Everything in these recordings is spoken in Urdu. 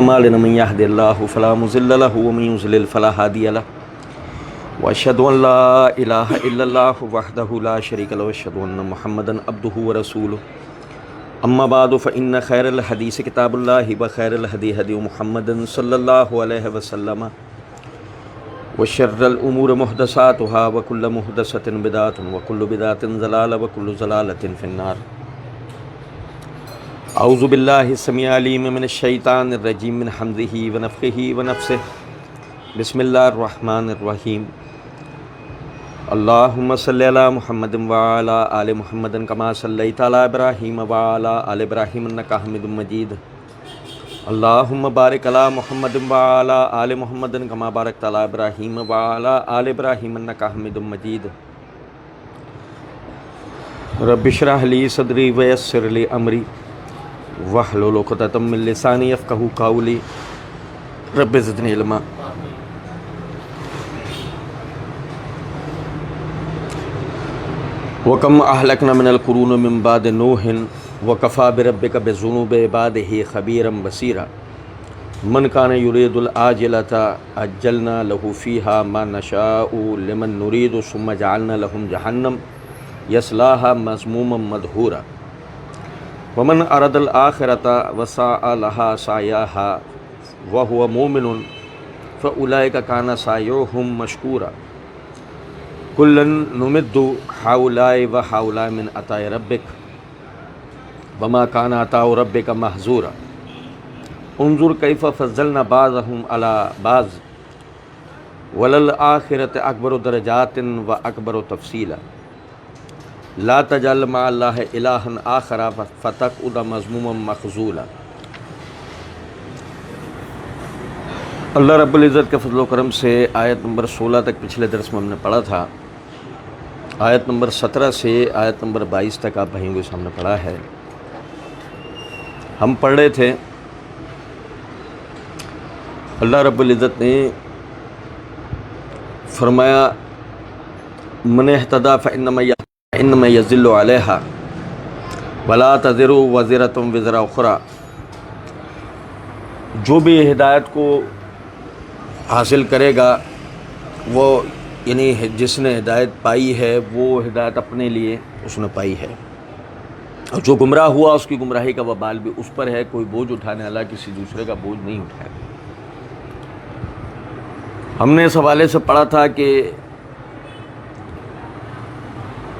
أعمالنا من يهد الله فلا مضل له ومن يضلل فلا هادي له وأشهد أن لا إله إلا الله وحده لا شريك له وأشهد أن محمدا عبده ورسوله أما بعد فإن خير الحديث كتاب الله وخير الهدي هدي محمد صلى الله عليه وسلم وشر الأمور محدثاتها وكل محدثة بدعة وكل بدعة ضلالة وكل ضلالة في النار. اعوذ باللہ السمیع العلیم من الشیطان الرجیم من حمزہ ونفخہ ونفثہ. بسم اللہ الرحمن الرحیم. اللہم صلی علی محمد وعلی آل محمد کما صلیت علی ابراہیم وعلی آل ابراہیم انکا حمید مجید. اللہم بارک علی محمد وعلی آل محمد کما بارکت علی ابراہیم وعلی آل ابراہیم انکا حمید مجید. رب اشرح لی صدری ویسر لی امری واحلل عقدۃ من لسانی یفقہوا قولی. رب زدنی علما. وکم اہلکنا من القرون من بعد نوح وکفی بربک بذنوب عبادہ خبیرا بصیرا. من کان یرید العاجلۃ عجلنا لہ فیہا ما نشاء لمن نرید ثم جعلنا لہم جہنم یصلاھا مذموما مدحورا. ومن اراد الآخرۃ وسعی لہا سعیہا وہو مومن فاولئک کان سعیہم مشکورا. کلا نمد ہؤلاء وہؤلاء من عطاء ربک وما کان عطاء ربک محظورا. انظر کیف فضلنا بعضهم علی بعض وللآخرۃ اکبر درجات واکبر تفصیلا. لا تجعل مع اللہ الہا آخر فتقعد مذموما مخذولا. اللہ رب العزت کے فضل و کرم سے آیت نمبر 16 تک پچھلے درس میں ہم نے پڑھا تھا. آیت نمبر 17 سے آیت نمبر 22 تک آپ بھائیوں کے سامنے پڑھا ہے. ہم پڑھ رہے تھے اللہ رب العزت نے فرمایا من اہتدی فإنما یضل علیہا ولا تزر وازرۃ وزر اخری. جو بھی ہدایت کو حاصل کرے گا وہ یعنی جس نے ہدایت پائی ہے وہ ہدایت اپنے لیے اس نے پائی ہے، اور جو گمراہ ہوا اس کی گمراہی کا وبال بھی اس پر ہے. کوئی بوجھ اٹھانے والا کسی دوسرے کا بوجھ نہیں اٹھائے گا. ہم نے اس حوالے سے پڑھا تھا کہ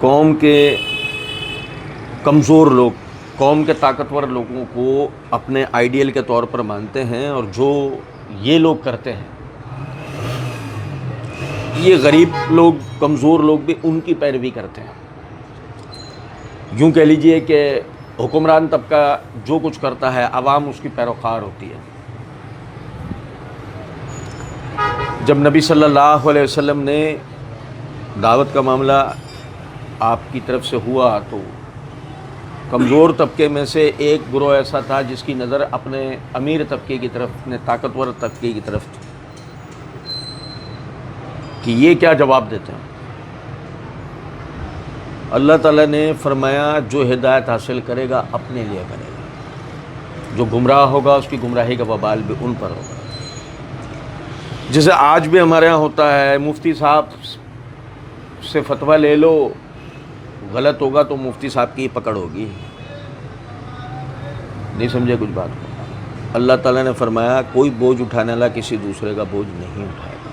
قوم کے کمزور لوگ قوم کے طاقتور لوگوں کو اپنے آئیڈیل کے طور پر مانتے ہیں، اور جو یہ لوگ کرتے ہیں یہ غریب لوگ کمزور لوگ بھی ان کی پیروی کرتے ہیں. یوں کہہ لیجئے کہ حکمران طبقہ جو کچھ کرتا ہے عوام اس کی پیروکار ہوتی ہے. جب نبی صلی اللہ علیہ وسلم نے دعوت کا معاملہ آپ کی طرف سے ہوا تو کمزور طبقے میں سے ایک گروہ ایسا تھا جس کی نظر اپنے امیر طبقے کی طرف، اپنے طاقتور طبقے کی طرف تھی کہ یہ کیا جواب دیتے ہیں. اللہ تعالیٰ نے فرمایا جو ہدایت حاصل کرے گا اپنے لیے کرے گا، جو گمراہ ہوگا اس کی گمراہی کا وبال بھی ان پر ہوگا. جیسے آج بھی ہمارے ہاں ہوتا ہے، مفتی صاحب سے فتویٰ لے لو، غلط ہوگا تو مفتی صاحب کی پکڑ ہوگی. نہیں سمجھے کچھ بات کو. اللہ تعالیٰ نے فرمایا کوئی بوجھ اٹھانے والا کسی دوسرے کا بوجھ نہیں اٹھائے گا.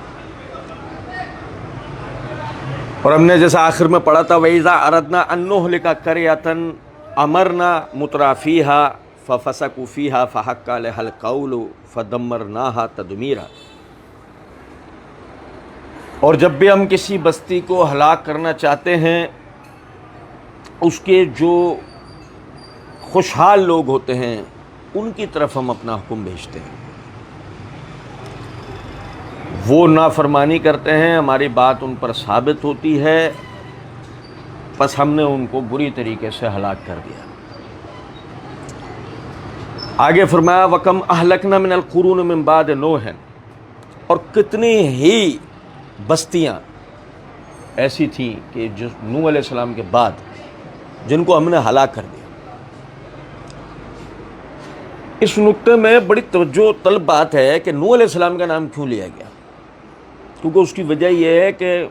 اور ہم نے جیسا آخر میں پڑھا تھا وَإِذَا أَرَدْنَا أَن نُهْلِكَ قَرْيَةً أَمَرْنَا مُتْرَفِيهَا فَفَسَقُوا فِيهَا فَحَقَّ عَلَيْهَا الْقَوْلُ فَدَمَّرْنَاهَا تَدْمِيرًا. اور جب بھی ہم کسی بستی کو ہلاک کرنا چاہتے ہیں اس کے جو خوشحال لوگ ہوتے ہیں ان کی طرف ہم اپنا حکم بھیجتے ہیں. وہ نافرمانی کرتے ہیں، ہماری بات ان پر ثابت ہوتی ہے، بس ہم نے ان کو بری طریقے سے ہلاک کر دیا. آگے فرمایا وَكَمْ أَهْلَكْنَا مِنَ الْقُرُونِ مِنْ بَعْدِ نُوحٍ. اور کتنی ہی بستیاں ایسی تھیں کہ جو نوح علیہ السلام کے بعد جن کو ہم نے ہلاک کر دیا. اس نقطے میں بڑی توجہ طلب بات ہے کہ نوح علیہ السلام کا نام کیوں لیا گیا، کیونکہ اس کی وجہ یہ ہے کہ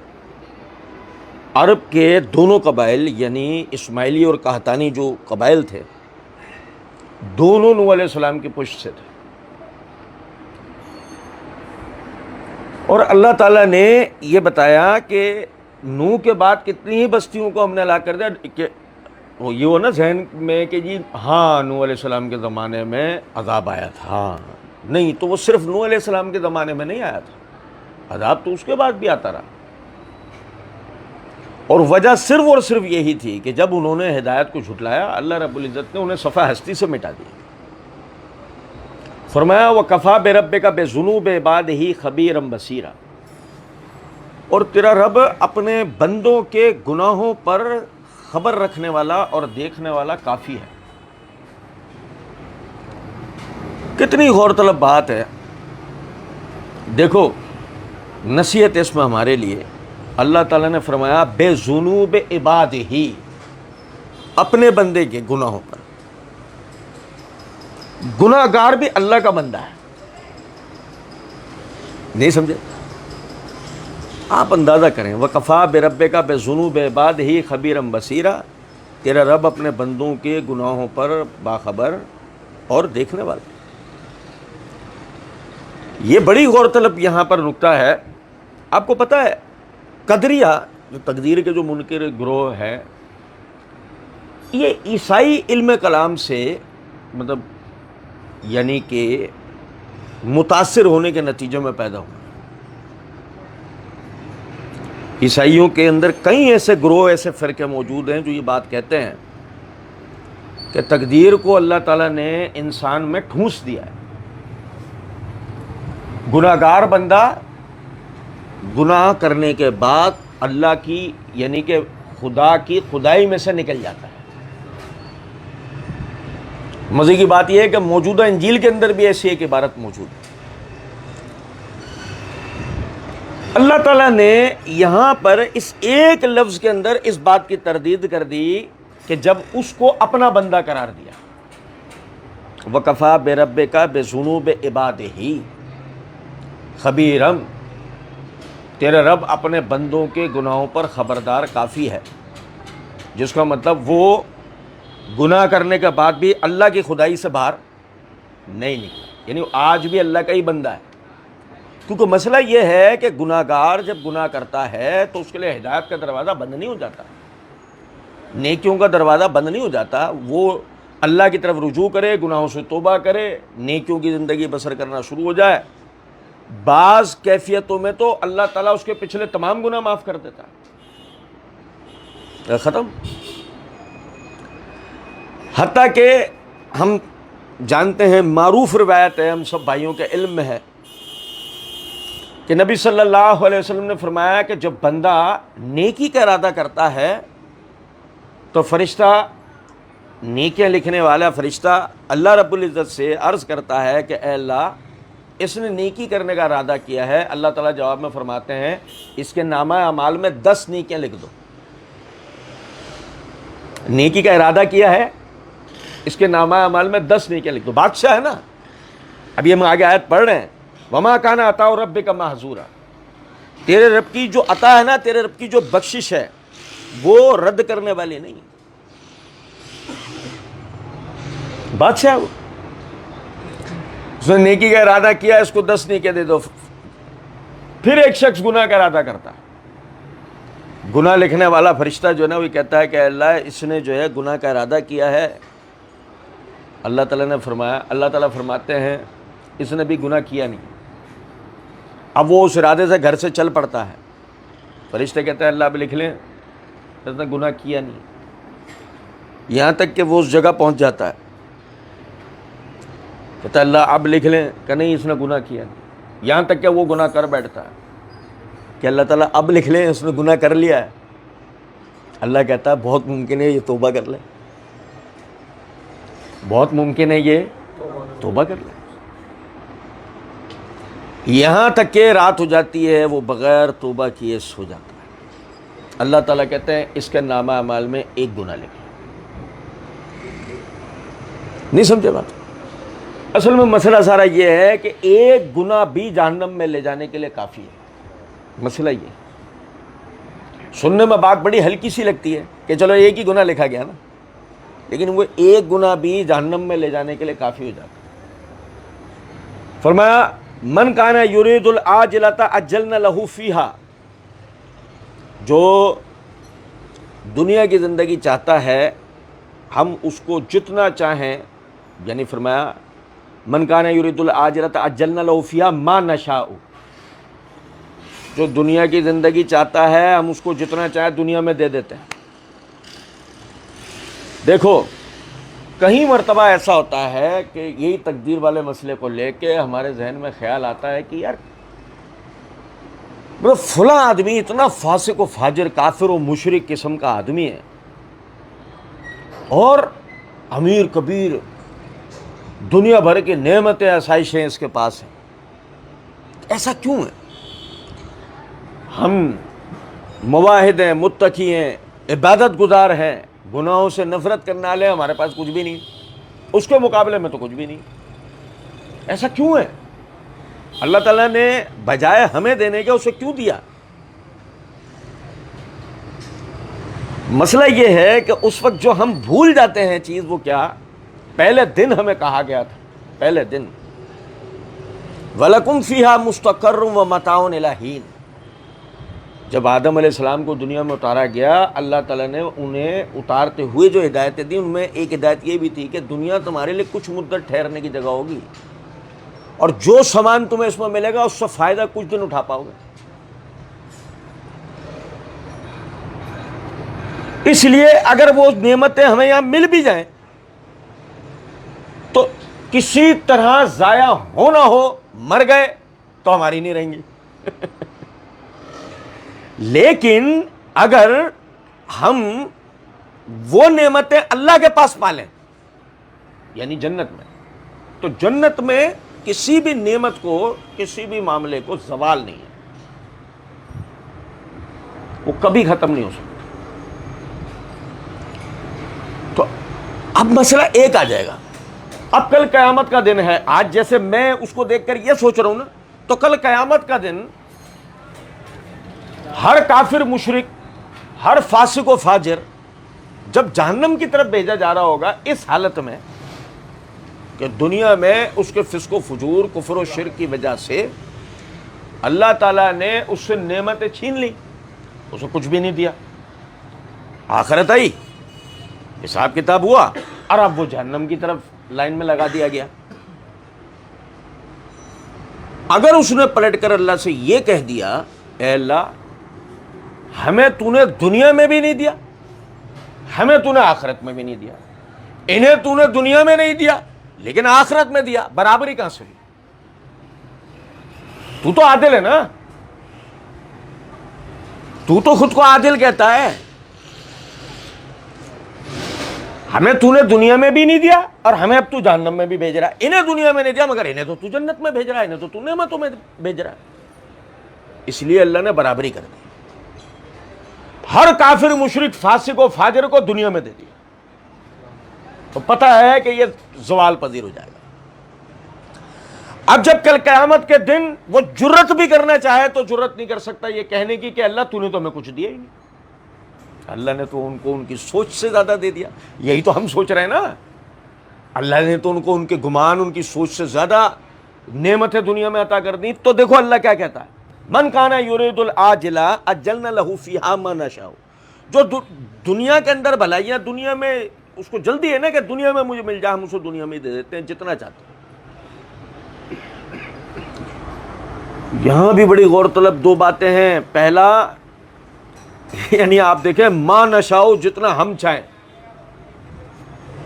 عرب کے دونوں قبائل یعنی اسماعیلی اور قحطانی جو قبائل تھے دونوں نوح علیہ السلام کی پشت سے تھے، اور اللہ تعالیٰ نے یہ بتایا کہ نوح کے بعد کتنی ہی بستیوں کو ہم نے ہلاک کر دیا کہ وہ یہ ہو نا ذہن میں کہ جی ہاں نوح علیہ السلام کے زمانے میں عذاب آیا تھا، ہاں نہیں، تو وہ صرف نوح علیہ السلام کے زمانے میں نہیں آیا تھا، عذاب تو اس کے بعد بھی آتا رہا، اور وجہ صرف اور صرف یہی تھی کہ جب انہوں نے ہدایت کو جھٹلایا اللہ رب العزت نے انہیں صفحہ ہستی سے مٹا دیا۔ فرمایا وَكَفَىٰ بِرَبِّكَ بِذُنُوبِ عِبَادِهِ خَبِيرًا بَصِيرًا، اور تیرا رب اپنے بندوں کے گناہوں پر خبر رکھنے والا اور دیکھنے والا کافی ہے۔ کتنی غور طلب بات ہے، دیکھو نصیحت اس میں ہمارے لیے اللہ تعالیٰ نے فرمایا بے ذنوب عبادہ، اپنے بندے کے گناہوں پر۔ گناہ گار بھی اللہ کا بندہ ہے، نہیں سمجھے؟ آپ اندازہ کریں وَكَفَىٰ بِرَبِّكَ بِذُنُوبِ عِبَادِهِ خَبِيرًا بَصِيرًا، تیرا رب اپنے بندوں کے گناہوں پر باخبر اور دیکھنے والا۔ یہ بڑی غور طلب یہاں پر نکتہ ہے۔ آپ کو پتہ ہے قدریہ جو تقدیر کے جو منکر گروہ ہے، یہ عیسائی علم کلام سے مطلب یعنی کہ متاثر ہونے کے نتیجے میں پیدا ہوئے۔ عیسائیوں کے اندر کئی ایسے گروہ ایسے فرقے موجود ہیں جو یہ بات کہتے ہیں کہ تقدیر کو اللہ تعالیٰ نے انسان میں ٹھونس دیا ہے، گناہ گار بندہ گناہ کرنے کے بعد اللہ کی یعنی کہ خدا کی خدائی میں سے نکل جاتا ہے۔ مزے کی بات یہ ہے کہ موجودہ انجیل کے اندر بھی ایسی ایک عبارت موجود ہے۔ اللہ تعالیٰ نے یہاں پر اس ایک لفظ کے اندر اس بات کی تردید کر دی کہ جب اس کو اپنا بندہ قرار دیا، وَكَفَىٰ بِرَبِّكَ بِذُنُوبِ عِبَادِهِ خَبِيرًا، تیرے رب اپنے بندوں کے گناہوں پر خبردار کافی ہے، جس کا مطلب وہ گناہ کرنے کے بعد بھی اللہ کی خدائی سے باہر نہیں نکلا، یعنی آج بھی اللہ کا ہی بندہ ہے۔ کیونکہ مسئلہ یہ ہے کہ گناہ گار جب گناہ کرتا ہے تو اس کے لیے ہدایت کا دروازہ بند نہیں ہو جاتا، نیکیوں کا دروازہ بند نہیں ہو جاتا، وہ اللہ کی طرف رجوع کرے، گناہوں سے توبہ کرے، نیکیوں کی زندگی بسر کرنا شروع ہو جائے۔ بعض کیفیتوں میں تو اللہ تعالیٰ اس کے پچھلے تمام گناہ معاف کر دیتا ہے، ختم۔ حتیٰ کہ ہم جانتے ہیں، معروف روایت ہے، ہم سب بھائیوں کے علم میں ہے کہ نبی صلی اللہ علیہ وسلم نے فرمایا کہ جب بندہ نیکی کا ارادہ کرتا ہے تو فرشتہ، نیکیاں لکھنے والا فرشتہ اللہ رب العزت سے عرض کرتا ہے کہ اے اللہ اس نے نیکی کرنے کا ارادہ کیا ہے۔ اللہ تعالیٰ جواب میں فرماتے ہیں اس کے نامہ اعمال میں 10 نیکیاں لکھ دو۔ نیکی کا ارادہ کیا ہے، اس کے نامہ اعمال میں 10 نیکیاں لکھ دو۔ بادشاہ ہے نا، ابھی ہم آگے آیت پڑھ رہے ہیں، وما کان عطاء ربک محظورا، تیرے رب کی جو عطا ہے نا، تیرے رب کی جو بخشش ہے وہ رد کرنے والی نہیں۔ بادشاہ وہ، اس نے نیکی کا ارادہ کیا، اس کو 10 نیکیاں دے دو۔ پھر ایک شخص گناہ کا ارادہ کرتا ہے، گناہ لکھنے والا فرشتہ جو ہے نا وہ کہتا ہے کہ اللہ اس نے جو ہے گناہ کا ارادہ کیا ہے۔ اللہ تعالیٰ نے فرمایا، اللہ تعالیٰ فرماتے ہیں اس نے بھی گناہ کیا نہیں۔ اب وہ اس ارادے سے گھر سے چل پڑتا ہے، فرشتے کہتے ہیں اللہ اب لکھ لیں، اس نے گناہ کیا نہیں۔ یہاں تک کہ وہ اس جگہ پہنچ جاتا ہے، کہتا ہے اللہ اب لکھ لیں کہ نہیں اس نے گناہ کیا نہیں۔ یہاں تک کہ وہ گناہ کر بیٹھتا ہے کہ اللہ تعالیٰ اب لکھ لیں اس نے گناہ کر لیا ہے۔ اللہ کہتا ہے بہت ممکن ہے یہ توبہ کر لے، بہت ممکن ہے یہ توبہ کر لے۔ یہاں تک کہ رات ہو جاتی ہے، وہ بغیر توبہ کیے سو جاتا ہے۔ اللہ تعالیٰ کہتے ہیں اس کے نامہ اعمال میں ایک گناہ لکھ لو۔ نہیں سمجھے بات؟ اصل میں مسئلہ سارا یہ ہے کہ ایک گناہ بھی جہنم میں لے جانے کے لیے کافی ہے. مسئلہ یہ ہے. سننے میں بات بڑی ہلکی سی لگتی ہے کہ چلو ایک ہی گناہ لکھا گیا نا، لیکن وہ ایک گناہ بھی جہنم میں لے جانے کے لیے کافی ہو جاتا ہے. فرمایا من کان یرید العاجلۃ عجلنا لہ فیہا، جو دنیا کی زندگی چاہتا ہے ہم اس کو جتنا چاہیں، یعنی فرمایا من کان یرید العاجلۃ عجلنا لہ فیہا ما نشاء، جو دنیا کی زندگی چاہتا ہے ہم اس کو جتنا چاہے دنیا میں دے دیتے ہیں. دیکھو کہیں مرتبہ ایسا ہوتا ہے کہ یہی تقدیر والے مسئلے کو لے کے ہمارے ذہن میں خیال آتا ہے کہ یار فلاں آدمی اتنا فاسق و فاجر کافر و مشرک قسم کا آدمی ہے اور امیر کبیر دنیا بھر کی نعمتیں آسائشیں اس کے پاس ہیں، ایسا کیوں ہے؟ ہم مواحد ہیں، متقی ہیں، عبادت گزار ہیں، گناہوں سے نفرت کرنے والے، ہمارے پاس کچھ بھی نہیں، اس کے مقابلے میں تو کچھ بھی نہیں. ایسا کیوں ہے؟ اللہ تعالیٰ نے بجائے ہمیں دینے کے اسے کیوں دیا؟ مسئلہ یہ ہے کہ اس وقت جو ہم بھول جاتے ہیں چیز، وہ کیا؟ پہلے دن ہمیں کہا گیا تھا، پہلے دن وَلَكُمْ فِيهَا مُسْتَقَرٌّ وَمَتَاعٌ إِلَىٰ حِينٍ. جب آدم علیہ السلام کو دنیا میں اتارا گیا، اللہ تعالیٰ نے انہیں اتارتے ہوئے جو ہدایتیں دی، ان میں ایک ہدایت یہ بھی تھی کہ دنیا تمہارے لیے کچھ مدت ٹھہرنے کی جگہ ہوگی، اور جو سامان تمہیں اس میں ملے گا اس سے فائدہ کچھ دن اٹھا پاؤ گے. اس لیے اگر وہ نعمتیں ہمیں یہاں مل بھی جائیں تو کسی طرح ضائع ہونا ہو، مر گئے تو ہماری نہیں رہیں گی. لیکن اگر ہم وہ نعمتیں اللہ کے پاس پالیں، یعنی جنت میں، تو جنت میں کسی بھی نعمت کو، کسی بھی معاملے کو زوال نہیں ہے، وہ کبھی ختم نہیں ہو سکتا. تو اب مسئلہ ایک آ جائے گا، اب کل قیامت کا دن ہے. آج جیسے میں اس کو دیکھ کر یہ سوچ رہا ہوں نا، تو کل قیامت کا دن ہر کافر مشرک، ہر فاسق و فاجر جب جہنم کی طرف بھیجا جا رہا ہوگا اس حالت میں کہ دنیا میں اس کے فسق و فجور، کفر و شرک کی وجہ سے اللہ تعالیٰ نے اس سے نعمتیں چھین لی، اسے کچھ بھی نہیں دیا. آخرت آئی، حساب کتاب ہوا، اور اب وہ جہنم کی طرف لائن میں لگا دیا گیا. اگر اس نے پلٹ کر اللہ سے یہ کہہ دیا، اے اللہ ہمیں تو نے دنیا میں بھی نہیں دیا، ہمیں تو نے آخرت میں بھی نہیں دیا، انہیں تو نے دنیا میں نہیں دیا لیکن آخرت میں دیا، برابری کہاں سے ہوئی؟ تو تو عادل ہے نا، تو تو خود کو عادل کہتا ہے. ہمیں تو نے دنیا میں بھی نہیں دیا اور ہمیں اب تو جہنم میں بھی بھیج رہا ہے. انہیں دنیا میں نہیں دیا مگر انہیں تو جنت میں بھیج رہا ہے، انہیں تو نعمتوں میں بھیج رہا ہے. اس لیے اللہ نے برابری کر دی، ہر کافر مشرک فاسق و فاجر کو دنیا میں دے دیا. تو پتہ ہے کہ یہ زوال پذیر ہو جائے گا. اب جب کل قیامت کے دن وہ جرت بھی کرنا چاہے تو جرت نہیں کر سکتا یہ کہنے کی کہ اللہ تو نے تو ہمیں کچھ دیا ہی نہیں. اللہ نے تو ان کو ان کی سوچ سے زیادہ دے دیا. یہی تو ہم سوچ رہے ہیں نا، اللہ نے تو ان کو ان کے گمان، ان کی سوچ سے زیادہ نعمتیں دنیا میں عطا کر دی. تو دیکھو اللہ کیا کہتا ہے، من کان یرید العاجلہ عجلنا لہ فیہا ما نشاء. جو دنیا کے اندر بھلائیاں، دنیا میں اس کو جلدی ہے نا کہ دنیا میں مجھے مل جائے، ہم اسے دنیا میں ہی دے دیتے ہیں جتنا چاہتے ہیں. یہاں بھی بڑی غور طلب دو باتیں ہیں. پہلا یعنی آپ دیکھیں ما نشاء، جتنا ہم چاہیں،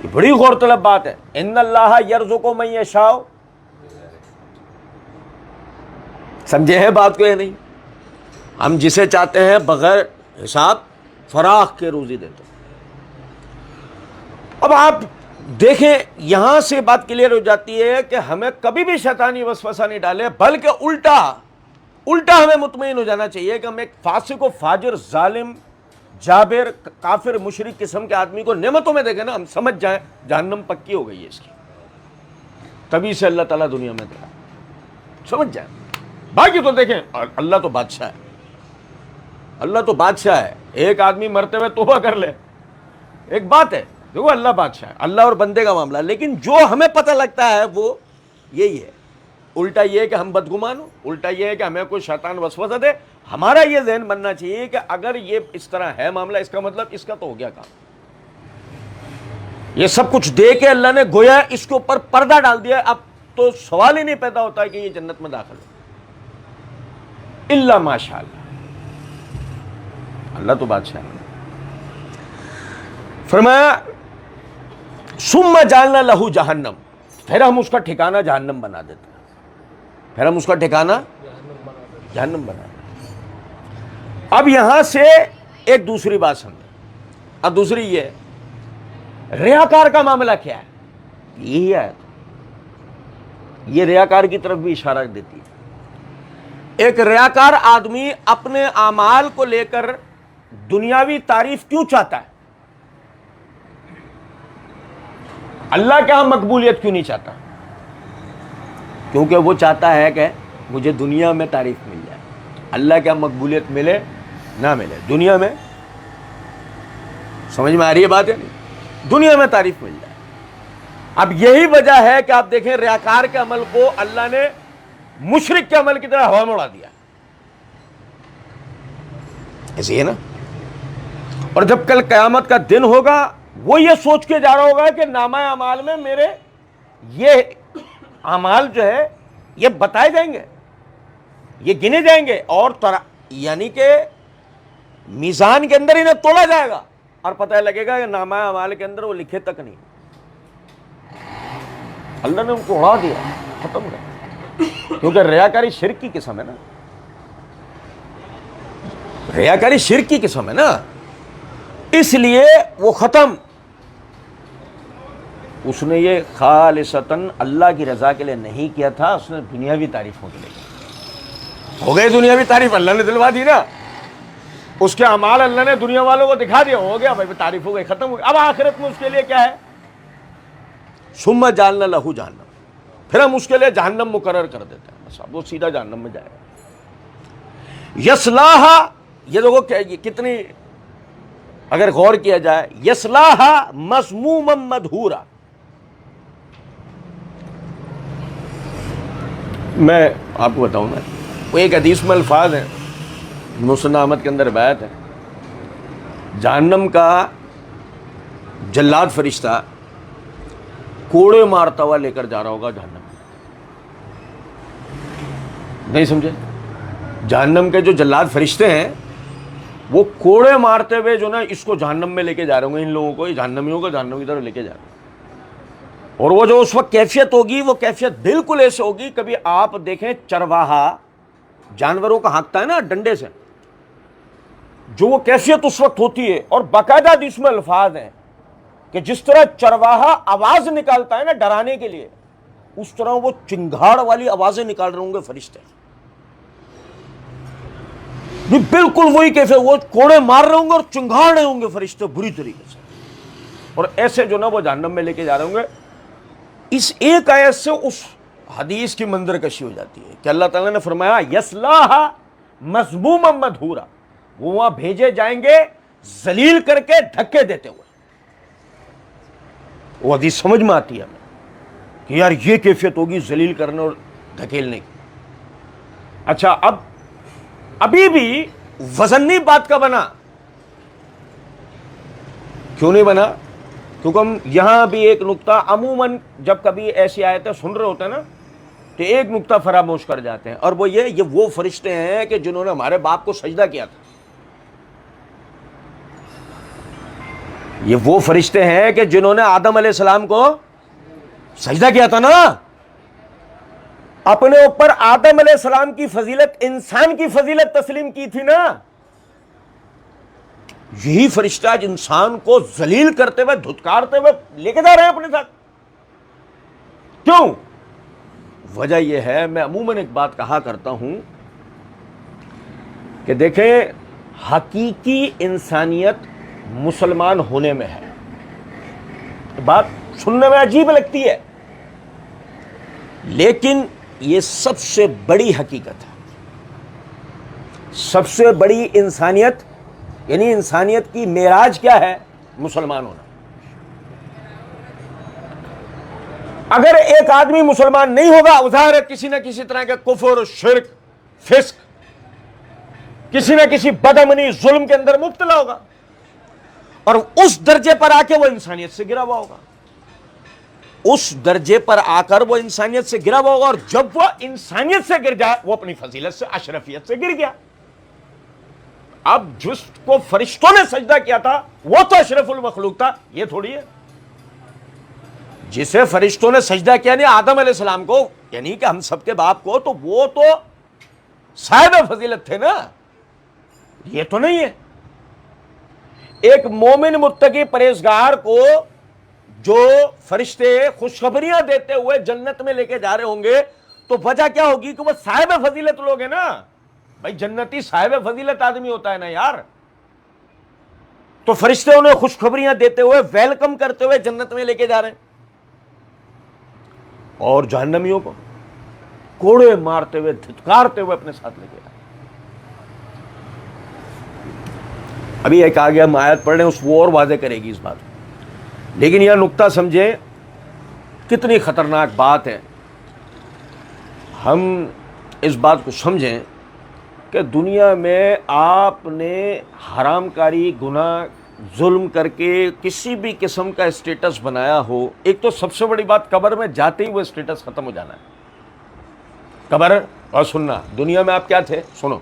یہ بڑی غور طلب بات ہے. ان اللہ یرزق من یشاء، سمجھے ہے بات کو یا نہیں؟ ہم جسے چاہتے ہیں بغیر حساب فراخ کے روزی دیتے ہیں. اب آپ دیکھیں یہاں سے بات کلیئر ہو جاتی ہے کہ ہمیں کبھی بھی شیطانی وسوسہ نہیں ڈالے، بلکہ الٹا ہمیں مطمئن ہو جانا چاہیے کہ ہم ایک فاسق و فاجر، ظالم، جابر، کافر، مشرک قسم کے آدمی کو نعمتوں میں دیکھیں نا، ہم سمجھ جائیں جہنم پکی ہو گئی ہے اس کی. تبھی سے اللہ تعالیٰ دنیا میں دے. سمجھ جائیں. باقی تو دیکھیں اللہ تو بادشاہ ہے, اللہ تو بادشاہ ہے. ایک آدمی مرتے ہوئے توبہ کر لے ایک بات ہے, دیکھو اللہ بادشاہ ہے, اللہ اور بندے کا معاملہ. لیکن جو ہمیں پتہ لگتا ہے وہ یہی ہے. الٹا یہ ہے کہ ہم بدگمان ہوں, الٹا یہ ہے کہ ہمیں کوئی شیطان وسوسہ دے. ہمارا یہ ذہن بننا چاہیے کہ اگر یہ اس طرح ہے معاملہ, اس کا مطلب اس کا تو ہو گیا کام. یہ سب کچھ دے کے اللہ نے گویا اس کے اوپر پردہ ڈال دیا. اب تو سوال ہی نہیں پیدا ہوتا ہے کہ یہ جنت میں داخل ہو, الا ماشاء اللہ. اللہ تو بادشاہ ہے. فرمایا ثم جعلنا لہ جہنم, پھر ہم اس کا ٹھکانہ جہنم بنا دیتے ہیں. پھر ہم اس کا ٹھکانہ جہنم بنا دیتے ہیں. اب یہاں سے ایک دوسری بات سمجھیں. اب دوسری یہ ریاکار کا معاملہ کیا ہے, یہی ہے. یہ ریاکار کی طرف بھی اشارہ دیتی ہے. ایک ریاکار آدمی اپنے اعمال کو لے کر دنیاوی تعریف کیوں چاہتا ہے؟ اللہ کے ہاں مقبولیت کیوں نہیں چاہتا؟ کیونکہ وہ چاہتا ہے کہ مجھے دنیا میں تعریف مل جائے. اللہ کے ہاں مقبولیت ملے نہ ملے, دنیا میں, سمجھ میں آ رہی ہے بات ہے نہیں, دنیا میں تعریف مل جائے. اب یہی وجہ ہے کہ آپ دیکھیں ریاکار کے عمل کو اللہ نے مشرک کے عمل کی طرح ہوا میں اڑا دیا. ایسے ہے نا. اور جب کل قیامت کا دن ہوگا وہ یہ سوچ کے جا رہا ہوگا کہ نامہ اعمال میں میرے یہ اعمال جو ہے یہ بتائے جائیں گے, یہ گنے جائیں گے, اور یعنی کہ میزان کے اندر انہیں توڑا جائے گا اور پتہ لگے گا کہ نامہ اعمال کے اندر وہ لکھے تک نہیں. اللہ نے ان کو اڑا دیا, ختم کر. کیونکہ ریاکاری شرک کی قسم ہے نا, ریاکاری شرک کی قسم ہے نا, اس لیے وہ ختم. اس نے یہ خالصتاً اللہ کی رضا کے لیے نہیں کیا تھا, اس نے دنیاوی تعریفوں کے لیے کیا. ہو گئی دنیاوی تعریف, اللہ نے دلوا دی نا. اس کے اعمال اللہ نے دنیا والوں کو دکھا دیا, ہو گیا بھائی, تعریف ہو گئی, ختم ہو گئی. اب آخرت میں اس کے لیے کیا ہے؟ ثم جعلنا لہ جہنم, پھر ہم اس کے لیے جہنم مقرر کر دیتے ہیں. بس اب وہ سیدھا جہنم میں جائے گا. یصلاھا, یہ دیکھو کتنی اگر غور کیا جائے, یصلاھا مذموما مدحورا. میں آپ کو بتاؤں نا, وہ ایک حدیث میں الفاظ ہیں, مسند احمد کے اندر بیعت ہے, جہنم کا جلاد فرشتہ کوڑے مارتا ہوا لے کر جا رہا ہوگا جہنم. نہیں سمجھے؟ جہنم کے جو جلاد فرشتے ہیں وہ کوڑے مارتے ہوئے جو نا اس کو جہنم میں لے کے جا رہے ہوں گے, ان لوگوں کو, جہنمیوں کو جہنم کی طرف لے کے جا رہے ہیں. اور وہ جو اس وقت کیفیت ہوگی وہ کیفیت بالکل ایسے ہوگی. کبھی آپ دیکھیں چرواہا جانوروں کا ہانکتا ہے نا ڈنڈے سے, جو وہ کیفیت اس وقت ہوتی ہے, اور باقاعدہ حدیث میں الفاظ ہیں کہ جس طرح چرواہا آواز نکالتا ہے نا ڈرانے کے لیے, اس طرح وہ چنگھاڑ والی آوازیں نکال رہے ہوں گے فرشتے. بالکل وہی کیفیت, وہ کوڑے مار رہے ہوں گے اور چنگھاڑ رہے ہوں گے فرشتے بری طریقے سے, اور ایسے جو نا وہ جہنم میں لے کے جا رہے ہوں گے. اس ایک آیت سے اس حدیث کی منظر کشی ہو جاتی ہے کہ اللہ تعالیٰ نے فرمایا یصلاھا مذموما مدحورا, وہ وہاں بھیجے جائیں گے ذلیل کر کے, دھکے دیتے ہوئے. وہ حدیث سمجھ میں آتی ہے ہمیں کہ یار یہ کیفیت ہوگی ذلیل کرنے اور دھکیلنے کی. اچھا, اب ابھی بھی وزن نہیں بات کا بنا. کیوں نہیں بنا؟ کیونکہ ہم یہاں بھی ایک نقطہ عموماً جب کبھی ایسی آیتیں سن رہے ہوتے ہیں نا تو ایک نقطہ فراموش کر جاتے ہیں, اور وہ یہ وہ فرشتے ہیں کہ جنہوں نے ہمارے باپ کو سجدہ کیا تھا. یہ وہ فرشتے ہیں کہ جنہوں نے آدم علیہ السلام کو سجدہ کیا تھا نا. اپنے اوپر آدم علیہ السلام کی فضیلت, انسان کی فضیلت تسلیم کی تھی نا. یہی فرشتہ آج انسان کو ذلیل کرتے ہوئے, دھتکارتے ہوئے لے کے جا رہے ہیں اپنے ساتھ. کیوں؟ وجہ یہ ہے, میں عموماً ایک بات کہا کرتا ہوں کہ دیکھیں حقیقی انسانیت مسلمان ہونے میں ہے. بات سننے میں عجیب لگتی ہے, لیکن یہ سب سے بڑی حقیقت ہے، سب سے بڑی انسانیت، یعنی انسانیت کی معراج کیا ہے؟ مسلمان ہونا۔ اگر ایک آدمی مسلمان نہیں ہوگا، ظاہر ہے کسی نہ کسی طرح کے کفر، شرک، فسق، کسی نہ کسی بدامنی، ظلم کے اندر مبتلا ہوگا، اور اس درجے پر آ کے وہ انسانیت سے گرا ہوا ہوگا، اس درجے پر آ کر وہ انسانیت سے گرا ہوا ہوگا، اور جب وہ انسانیت سے گر جائے وہ اپنی فضیلت سے، اشرفیت سے گر گیا۔ اب جس کو فرشتوں نے سجدہ کیا تھا وہ تو اشرف المخلوق تھا، یہ تھوڑی ہے۔ جسے فرشتوں نے سجدہ کیا نہیں آدم علیہ السلام کو، یعنی کہ ہم سب کے باپ کو، تو وہ تو صاحب فضیلت تھے نا، یہ تو نہیں ہے۔ ایک مومن متقی پرہیزگار کو جو فرشتے خوشخبریاں دیتے ہوئے جنت میں لے کے جا رہے ہوں گے تو وجہ کیا ہوگی کہ وہ صاحب فضیلت لوگ ہیں نا۔ بھائی جنتی صاحب فضیلت آدمی ہوتا ہے نا یار، تو فرشتے انہیں خوشخبریاں دیتے ہوئے، ویلکم کرتے ہوئے جنت میں لے کے جا رہے ہیں، اور جہنمیوں کو کوڑے مارتے ہوئے، دھتکارتے ہوئے اپنے ساتھ لے کے جا رہے ہیں۔ ابھی ایک آگے ہم آیت پڑھ رہے ہیں، اس وہ اور واضح کرے گی اس بات کو، لیکن یہ نقطہ سمجھیں کتنی خطرناک بات ہے۔ ہم اس بات کو سمجھیں کہ دنیا میں آپ نے حرام کاری، گناہ، ظلم کر کے کسی بھی قسم کا اسٹیٹس بنایا ہو، ایک تو سب سے بڑی بات قبر میں جاتے ہی وہ اسٹیٹس ختم ہو جانا ہے۔ قبر، اور سننا، دنیا میں آپ کیا تھے؟ سنو،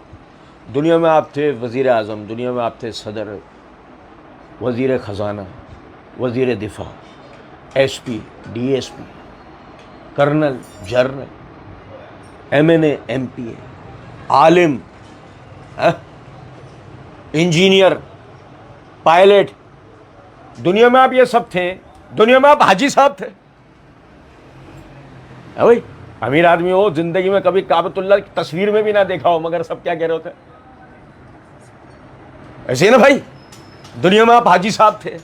دنیا میں آپ تھے وزیر اعظم، دنیا میں آپ تھے صدر، وزیر خزانہ، وزیر دفاع، S P, D S P, colonel, general, M N A, M P A, عالم، انجینئر، پائلٹ، دنیا میں آپ یہ سب تھے۔ دنیا میں آپ حاجی صاحب تھے، بھائی امیر آدمی ہو، زندگی میں کبھی کعبۃ اللہ کی تصویر میں بھی نہ دیکھا ہو، مگر سب کیا کہہ رہے ہوتے ہیں؟ ایسے ہی نا بھائی، دنیا میں آپ حاجی صاحب تھے،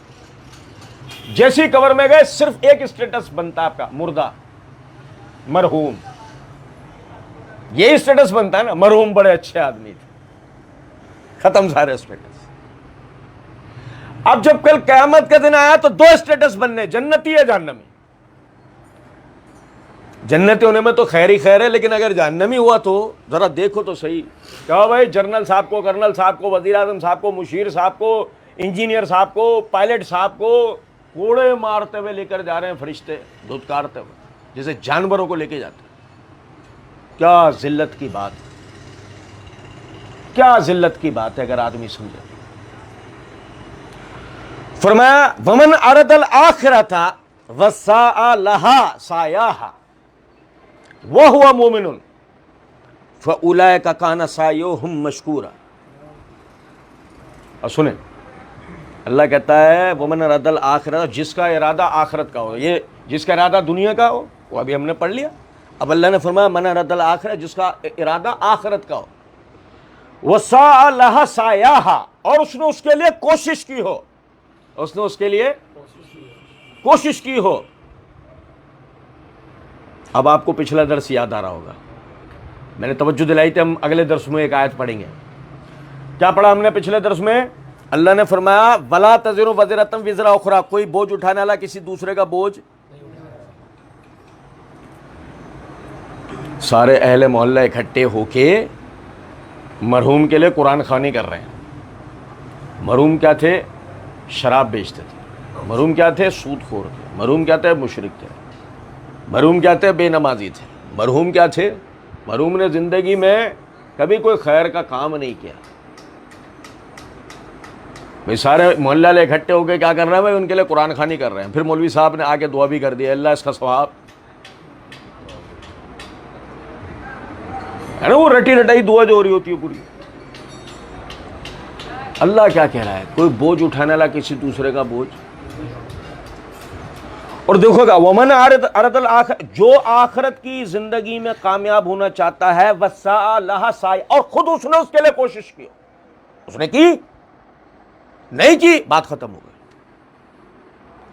جیسی قبر میں گئے صرف ایک اسٹیٹس بنتا آپ کا، مردہ، مرحوم، یہی اسٹیٹس بنتا ہے نا، مرحوم بڑے اچھے آدمی تھے، ختم سارے اسٹیٹس۔ اب جب کل قیامت کا دن آیا تو دو اسٹیٹس بننے، جنتی ہے جہنمی۔ جنتی ہونے میں تو خیر ہی خیر ہے، لیکن اگر جہنمی ہوا تو ذرا دیکھو تو صحیح، کہو بھائی جنرل صاحب کو، کرنل صاحب کو، وزیر اعظم صاحب کو، مشیر صاحب کو، انجینئر صاحب کو، پائلٹ صاحب کو کوڑے مارتے ہوئے لے کر جا رہے ہیں فرشتے، دھتکارتے ہوئے، جیسے جانوروں کو لے کے جاتے ہیں۔ کیا ذلت کی بات ہے، کیا ذلت کی بات ہے اگر آدمی سمجھے۔ فرمایا ومن ارد الآخرۃ وسعى لها سعیہا وهو مؤمن فاولئک کان سعیہم مشکورا۔ اور سنیں، اللہ کہتا ہے ومن ارد الآخرۃ، جس کا ارادہ آخرت کا ہو، یہ جس کا ارادہ دنیا کا ہو وہ ابھی ہم نے پڑھ لیا۔ اب اللہ نے فرمایا من ارد الآخرۃ، جس کا ارادہ آخرت کا ہو، وسعى لها سعیہا، اور اس نے اس کے لیے کوشش کی ہو، اس نے اس کے لیے کوشش کی ہو۔ اب آپ کو پچھلا درس یاد آ رہا ہوگا، میں نے توجہ دلائی تھی، ہم اگلے درس میں ایک آیت پڑھیں گے۔ کیا پڑھا ہم نے پچھلے درس میں؟ اللہ نے فرمایا وَلَا تَزِرُ وَازِرَةٌ وِزْرَ أُخْرَىٰ، کوئی بوجھ اٹھانے والا کسی دوسرے کا بوجھ۔ سارے اہل محلہ اکٹھے ہو کے مرحوم کے لیے قرآن خوانی کر رہے ہیں۔ مرحوم کیا تھے؟ شراب بیچتے تھے۔ مرحوم کیا تھے؟ سود خور تھے۔ مرحوم کیا تھے؟ مشرک تھے۔ مرحوم کیا تھے؟ بے نمازی تھے۔ مرحوم کیا تھے؟ مرحوم نے زندگی میں کبھی کوئی خیر کا کام نہیں کیا۔ بھائی سارے محلہ لے اکٹھے ہو کے کیا کر رہے ہیں؟ بھائی ان کے لیے قرآن خوانی کر رہے ہیں۔ پھر مولوی صاحب نے آ کے دعا بھی کر دی، اللہ اس کا ثواب ہے نا، وہ رٹی رٹائی دعا جو ہو رہی ہوتی ہے پوری۔ اللہ کیا کہہ رہا ہے؟ کوئی بوجھ اٹھانے والا کسی دوسرے کا بوجھ۔ اور دیکھو گا ومن ارد الآخرۃ، جو آخرت کی زندگی میں کامیاب ہونا چاہتا ہے، وسعى لها سعی، اور خود اس نے اس کے لیے کوشش کی، اس نے کی نہیں کی، بات ختم ہو گئی۔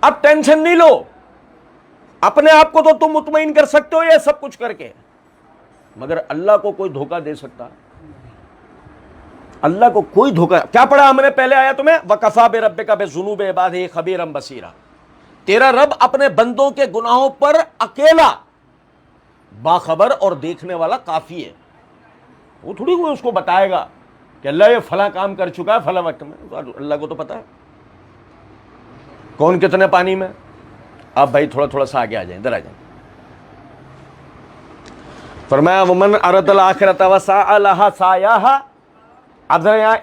اب ٹینشن نہیں لو، اپنے آپ کو تو تم مطمئن کر سکتے ہو یہ سب کچھ کر کے، مگر اللہ کو کوئی دھوکہ دے سکتا؟ اللہ کو کوئی دھوکہ؟ کیا پڑھا ہم نے پہلے آیت میں؟ وَكَفَىٰ بِرَبِّكَ بِذُنُوبِ عِبَادِهِ خَبِيرًا بَصِيرًا، تیرا رب اپنے بندوں کے گناہوں پر اکیلا باخبر اور دیکھنے والا کافی ہے۔ وہ تھوڑی کوئی اس کو بتائے گا کہ اللہ یہ فلاں کام کر چکا ہے فلاں وقت میں، اللہ کو تو پتا ہے کون کتنے پانی میں۔ آپ بھائی تھوڑا تھوڑا سا آگے آ جائیں، ادھر آ جائیں۔ فرمایا ومن اراد الاخرۃ وسعى لها سعيها۔ اب ذرا یہاں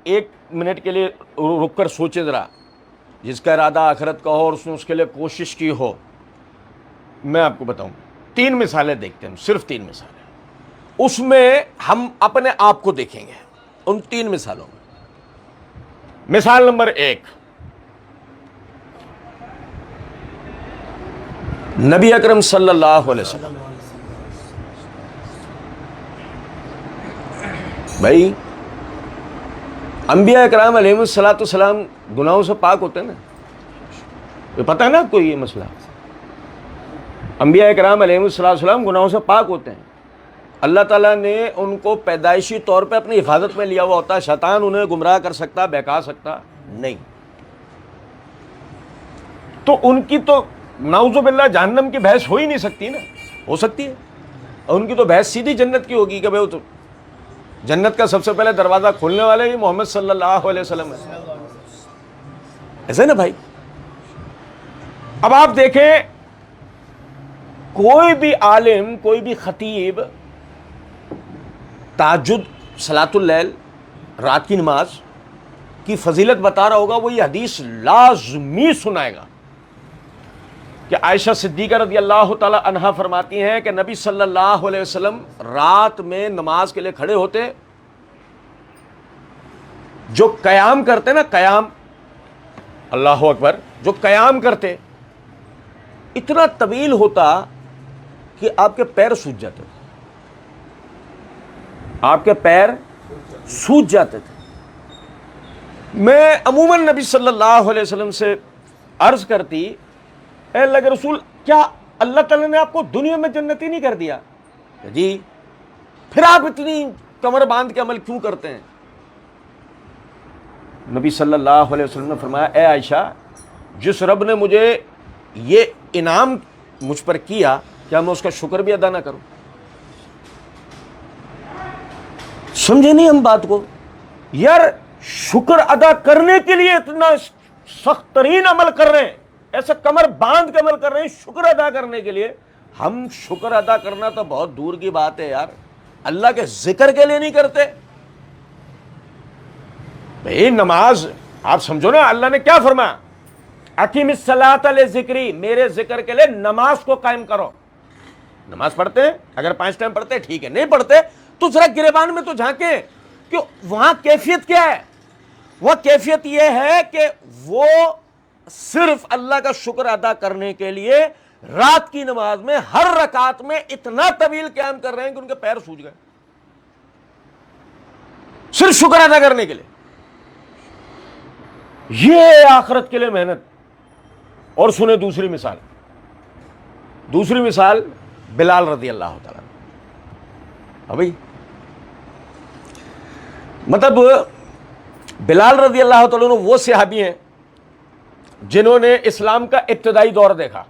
ایک منٹ کے لیے رک کر سوچے ذرا، جس کا ارادہ آخرت کا ہو اور اس نے اس کے لیے کوشش کی ہو۔ میں آپ کو بتاؤں، 3 مثالیں دیکھتے ہیں، صرف 3 مثالیں، اس میں ہم اپنے آپ کو دیکھیں گے ان 3 مثالوں میں۔ مثال نمبر 1، نبی اکرم صلی اللہ علیہ وسلم۔ بھائی انبیاء اکرام علیہم الصلوۃ والسلام گناہوں سے پاک ہوتے ہیں نا، یہ پتہ ہے نا آپ کو یہ مسئلہ؟ انبیاء اکرام علیہم الصلوۃ والسلام گناہوں سے پاک ہوتے ہیں۔ اللہ تعالیٰ نے ان کو پیدائشی طور پہ اپنی حفاظت میں لیا ہوا ہوتا ہے، شیطان انہیں گمراہ کر سکتا، بہکا سکتا نہیں۔ تو ان کی تو نعوذ باللہ جہنم کی بحث ہو ہی نہیں سکتی نا، ہو سکتی ہے؟ اور ان کی تو بحث سیدھی جنت کی ہوگی کہ بھائی تو جنت کا سب سے پہلے دروازہ کھولنے والے ہی محمد صلی اللہ علیہ وسلم ہے، ایسے نا بھائی؟ اب آپ دیکھیں، کوئی بھی عالم، کوئی بھی خطیب تہجد، صلاۃ اللیل، رات کی نماز کی فضیلت بتا رہا ہوگا، وہ یہ حدیث لازمی سنائے گا کہ عائشہ صدیقہ رضی اللہ تعالی عنہا فرماتی ہیں کہ نبی صلی اللہ علیہ وسلم رات میں نماز کے لیے کھڑے ہوتے، جو قیام کرتے نا، قیام، اللہ اکبر، جو قیام کرتے اتنا طویل ہوتا کہ آپ کے پیر سوج جاتے تھے، آپ کے پیر سوج جاتے تھے۔ میں عموماً نبی صلی اللہ علیہ وسلم سے عرض کرتی، اے اللہ کے رسول، کیا اللہ تعالیٰ نے آپ کو دنیا میں جنتی نہیں کر دیا؟ جی، پھر آپ اتنی کمر باندھ کے عمل کیوں کرتے ہیں؟ نبی صلی اللہ علیہ وسلم نے فرمایا، اے عائشہ، جس رب نے مجھے یہ انعام مجھ پر کیا، کیا میں اس کا شکر بھی ادا نہ کروں؟ سمجھے نہیں ہم بات کو؟ یار شکر ادا کرنے کے لیے اتنا سخت ترین عمل کر رہے ہیں، ایسے کمر باندھ کے عمل کر رہے ہیں شکر ادا کرنے کے لیے۔ ہم شکر ادا کرنا تو بہت دور کی بات ہے یار، اللہ کے ذکر کے لیے نہیں کرتے۔ بھئی نماز آپ سمجھو نا، اللہ نے کیا فرمایا؟ اقیم الصلاۃ لذکری، میرے ذکر کے لیے نماز کو قائم کرو۔ نماز پڑھتے ہیں، اگر 5 ٹائم پڑھتے ہیں ٹھیک ہے، نہیں پڑھتے تو ذرا گریبان میں تو جھانکیں کہ وہاں کیفیت کیا ہے۔ وہ کیفیت یہ ہے کہ وہ صرف اللہ کا شکر ادا کرنے کے لیے رات کی نماز میں ہر رکعت میں اتنا طویل قیام کر رہے ہیں کہ ان کے پیر سوج گئے، صرف شکر ادا کرنے کے لیے۔ یہ آخرت کے لیے محنت۔ اور سنیں دوسری مثال، دوسری مثال بلال رضی اللہ تعالیٰ۔ ابھی مطلب بلال رضی اللہ تعالیٰ وہ صحابی ہیں جنہوں نے اسلام کا ابتدائی دور دیکھا۔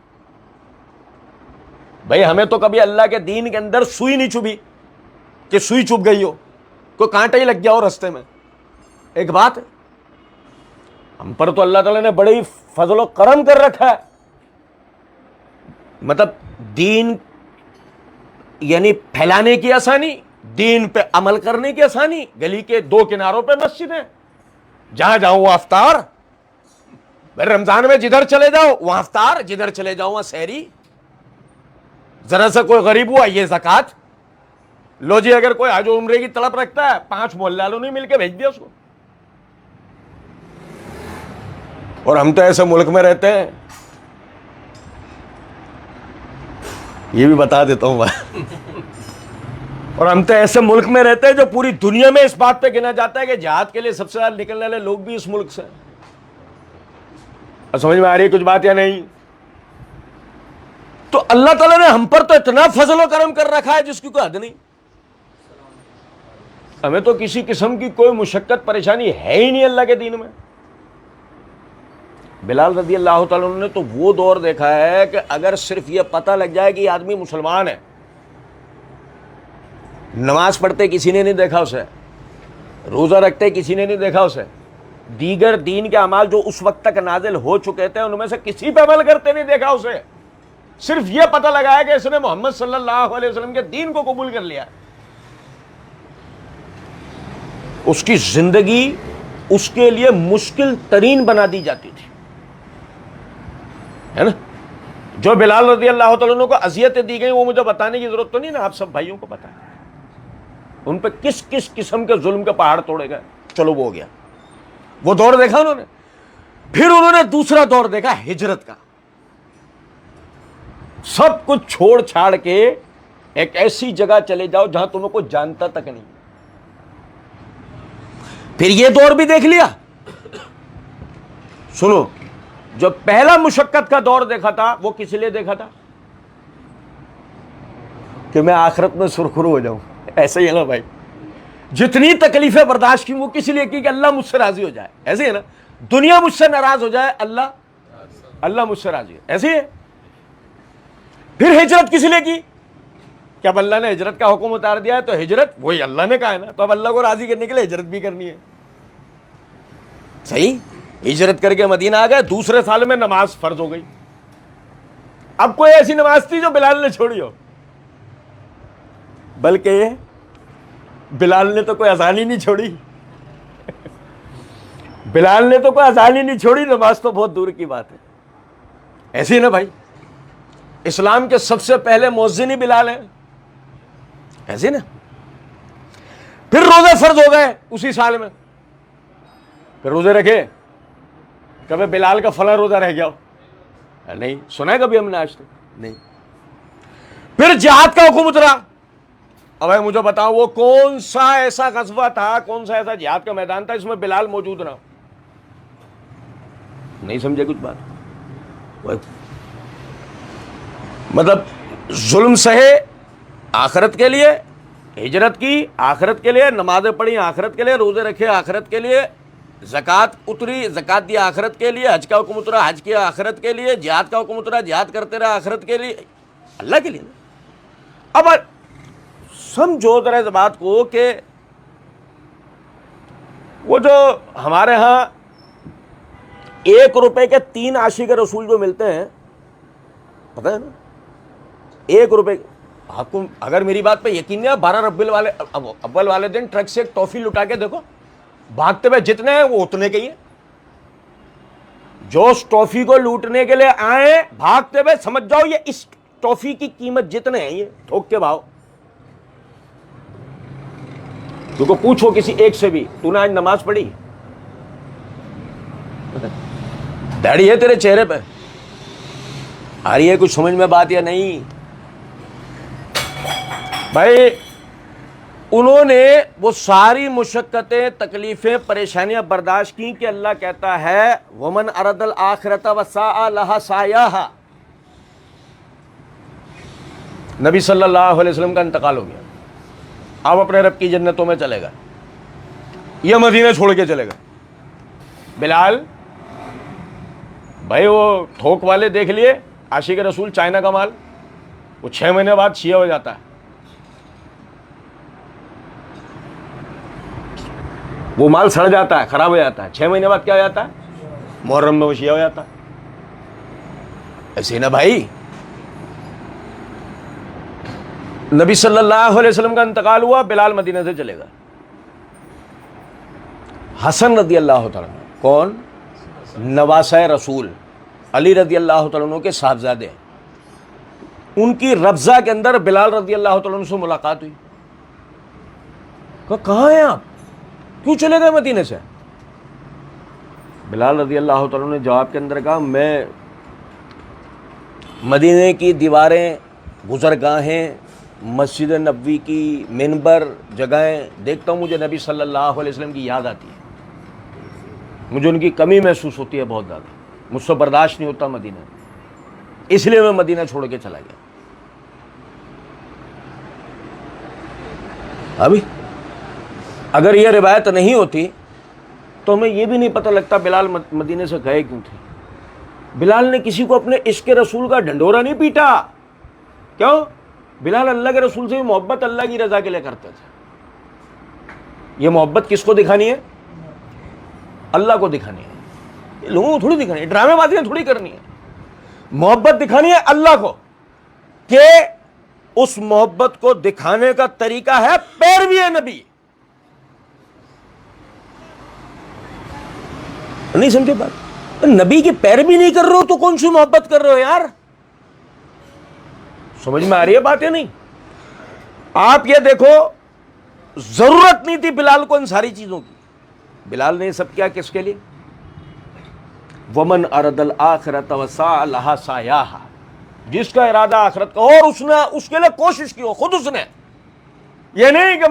بھائی ہمیں تو کبھی اللہ کے دین کے اندر سوئی نہیں چبھی کہ سوئی چب گئی ہو، کوئی کانٹا ہی لگ گیا ہو رستے میں۔ ایک بات، ہم پر تو اللہ تعالیٰ نے بڑے ہی فضل و کرم کر رکھا ہے، مطلب دین یعنی پھیلانے کی آسانی، دین پہ عمل کرنے کی آسانی۔ گلی کے 2 کناروں پہ مسجد ہے، جہاں جاؤ وہ افطار۔ رمضان میں جدھر چلے جاؤ وہاں افطار، جدھر چلے جاؤ وہاں سحری۔ ذرا سا کوئی غریب ہوا یہ زکات لو جی، اگر کوئی حج و عمرے کی طلب رکھتا ہے 5 محلے والوں نے مل کے بھیج دیا اس کو۔ اور ہم تو ایسے ملک میں رہتے ہیں، یہ بھی بتا دیتا ہوں میں، اور ہم تو ایسے ملک میں رہتے ہیں جو پوری دنیا میں اس بات پہ گنا جاتا ہے کہ جہاد کے لیے سب سے زیادہ نکلنے والے لوگ بھی اس ملک سے۔ سمجھ میں آ رہی ہے کچھ بات یا نہیں؟ تو اللہ تعالیٰ نے ہم پر تو اتنا فضل و کرم کر رکھا ہے جس کی کوئی حد نہیں. ہمیں تو کسی قسم کی کوئی مشقت پریشانی ہے ہی نہیں اللہ کے دین میں. بلال رضی اللہ تعالیٰ عنہ نے تو وہ دور دیکھا ہے کہ اگر صرف یہ پتہ لگ جائے کہ یہ آدمی مسلمان ہے، نماز پڑھتے کسی نے نہیں دیکھا اسے، روزہ رکھتے کسی نے نہیں دیکھا اسے، دیگر دین کے اعمال جو اس وقت تک نازل ہو چکے تھے ان میں سے کسی پہ عمل کرتے نہیں دیکھا اسے، صرف یہ پتہ لگا ہے کہ اس نے محمد صلی اللہ علیہ وسلم کے دین کو قبول کر لیا. اس کی زندگی اس کے لیے مشکل ترین بنا دی جاتی تھی، ہے نا. جو بلال رضی اللہ تعالیٰ عنہ کو اذیتیں دی گئی وہ مجھے بتانے کی ضرورت تو نہیں نا، آپ سب بھائیوں کو پتہ ہے ان پہ کس کس قسم کے ظلم کے پہاڑ توڑے گئے. چلو وہ ہو گیا، وہ دور دیکھا انہوں نے. پھر انہوں نے دوسرا دور دیکھا ہجرت کا. سب کچھ چھوڑ چھاڑ کے ایک ایسی جگہ چلے جاؤ جہاں تمہیں کوئی جانتا تک نہیں. پھر یہ دور بھی دیکھ لیا. سنو، جو پہلا مشقت کا دور دیکھا تھا وہ کس لیے دیکھا تھا؟ کہ میں آخرت میں سرخرو ہو جاؤں. ایسے ہی ہے نا بھائی، جتنی تکلیفیں برداشت کی وہ کس لیے کی کہ اللہ مجھ سے راضی ہو جائے. ایسے ہے نا، دنیا مجھ سے ناراض ہو جائے، اللہ مجھ سے راضی ہو. ایسے ہی ہے. پھر ہجرت کس لیے کی کہ اب اللہ نے ہجرت کا حکم اتار دیا ہے تو ہجرت وہی اللہ نے کہا ہے نا، تو اب اللہ کو راضی کرنے کے لیے ہجرت بھی کرنی ہے. صحیح. ہجرت کر کے مدینہ آ گئے، دوسرے سال میں نماز فرض ہو گئی. اب کوئی ایسی نماز تھی جو بلال نے چھوڑی ہو؟ بلکہ بلال نے تو کوئی اذان ہی نہیں چھوڑی. بلال نے تو کوئی اذان ہی نہیں چھوڑی، نماز تو بہت دور کی بات ہے. ایسے ہی نا بھائی، اسلام کے سب سے پہلے مؤذن ہی بلال ہیں. ایسے نا. پھر روزے فرض ہو گئے اسی سال میں. پھر روزے رکھے. کبھی بلال کا فلاں روزہ رہ گیا ہو؟ نہیں سنا ہے کبھی ہم نے آج تک نہیں. پھر جہاد کا حکم اترا. اب مجھے بتاؤ وہ کون سا ایسا غزوہ تھا، کون سا ایسا جہاد کا میدان تھا اس میں بلال موجود نہ ہو؟ نہیں سمجھے کچھ بات؟ مطلب ظلم سہے آخرت کے لیے، ہجرت کی آخرت کے لیے، نمازیں پڑھی آخرت کے لیے، روزے رکھے آخرت کے لیے، زکوٰۃ اتری زکوٰۃ دی آخرت کے لیے، حج کا حکم اترا حج کیا آخرت کے لیے، جہاد کا حکم اترا جہاد کرتے رہے آخرت کے لیے، اللہ کے لیے. اب سمجھو ذرا اس بات کو کہ وہ جو ہمارے ہاں 1 روپے کے 3 عاشق رسول جو ملتے ہیں، پتہ ہے نا، 1 روپے. آپ کو اگر میری بات پہ یقین نہیں ہے، 12 ربیع اول والے دن ٹرک سے ایک ٹافی لٹا کے دیکھو، بھاگتے ہوئے جتنے ہیں وہ اتنے کے ہی ہیں. جو اس ٹافی کو لوٹنے کے لیے آئے بھاگتے ہوئے، سمجھ جاؤ یہ اس ٹافی کی قیمت جتنے ہیں یہ ٹھوک کے بھاؤ. کیونکہ پوچھو کسی ایک سے بھی، تو نے آج نماز پڑھی؟ داڑھی ہے تیرے چہرے پہ؟ آ رہی ہے کچھ سمجھ میں بات یا نہیں؟ بھائی انہوں نے وہ ساری مشقتیں، تکلیفیں، پریشانیاں برداشت کی کہ اللہ کہتا ہے وَمَنْ أَرَدَ الْآخِرَةَ وَسَعَى لَهَا سَعْيَاهَا. نبی صلی اللہ علیہ وسلم کا انتقال ہو گیا، آپ اپنے رب کی جنتوں میں چلے گئے، یہ مدینہ چھوڑ کے چلے گئے. بلال بھائی وہ تھوک والے دیکھ لیے، عاشق رسول چائنا کا مال، وہ 6 مہینے بعد شیعہ ہو جاتا ہے. وہ مال سڑ جاتا ہے، خراب ہو جاتا ہے، 6 مہینے بعد کیا ہو جاتا ہے؟ محرم میں وہ شیعہ ہو جاتا ہے. ایسے نا بھائی، نبی صلی اللہ علیہ وسلم کا انتقال ہوا، بلال مدینہ سے چلے گا. حسن رضی اللہ تعالیٰ عنہ، کون؟ نواسہ رسول، علی رضی اللہ تعالیٰ عنہ کے صاحبزادے، ان کی ربضہ کے اندر بلال رضی اللہ تعالیٰ عنہ سے ملاقات ہوئی. کہاں ہیں آپ، کیوں چلے گئے مدینے سے؟ بلال رضی اللہ تعالیٰ عنہ نے جواب کے اندر کہا میں مدینے کی دیواریں، گزرگاہیں، مسجد نبوی کی منبر، جگہیں دیکھتا ہوں، مجھے نبی صلی اللہ علیہ وسلم کی یاد آتی ہے، مجھے ان کی کمی محسوس ہوتی ہے بہت زیادہ، مجھ سے برداشت نہیں ہوتا مدینہ. اس لیے میں مدینہ چھوڑ کے چلا گیا. ابھی اگر یہ روایت نہیں ہوتی تو ہمیں یہ بھی نہیں پتہ لگتا بلال مدینے سے گئے کیوں تھے. بلال نے کسی کو اپنے عشق رسول کا ڈنڈورا نہیں پیٹا. کیوں؟ بلال اللہ کے رسول سے محبت اللہ کی رضا کے لیے کرتے تھے. یہ محبت کس کو دکھانی ہے؟ اللہ کو دکھانی ہے. یہ لوگوں کو تھوڑی دکھانی ہے، ڈرامے بازیاں تھوڑی کرنی ہے. محبت دکھانی ہے اللہ کو، کہ اس محبت کو دکھانے کا طریقہ ہے پیروی نبی. نہیں سمجھے بات؟ نبی کی پیروی نہیں کر رہے ہو تو کون سی محبت کر رہے ہو یار؟ سمجھ میں آ رہی ہے بات یا نہیں؟ آپ یہ دیکھو، ضرورت نہیں تھی بلال کو ان ساری چیزوں کی. بلال نے یہ سب کیا کس کے لیے؟ ومن اراد الآخرۃ وسعى لها سعیہا، جس کا ارادہ آخرت کا اور اس نے اس کے لیے کوشش کی ہو خود. اس نے یہ نہیں کہ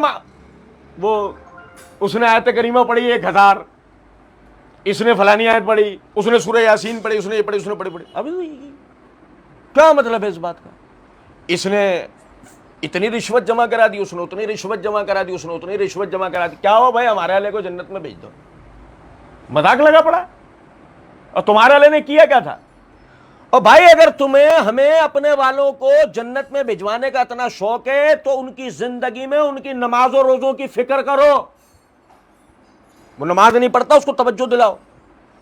وہ اس نے آیت کریمہ پڑھی 1000، اس نے فلانی آیت پڑھی، اس نے سورہ یاسین پڑھی، اس نے یہ پڑھی، اس نے پڑھی. ابھی کیا مطلب ہے اس بات کا؟ اس نے اتنی رشوت جمع کرا دی، اس نے اتنی رشوت جمع کرا دی، اس نے اتنی رشوت جمع کرا دی. کیا ہو بھائی، ہمارے والے کو جنت میں بھیج دو. مذاق لگا پڑا. اور تمہارے والے نے کیا کیا تھا؟ اور بھائی اگر ہمیں اپنے والوں کو جنت میں بھجوانے کا اتنا شوق ہے تو ان کی زندگی میں ان کی نماز و روزوں کی فکر کرو. وہ نماز نہیں پڑھتا اس کو توجہ دلاؤ،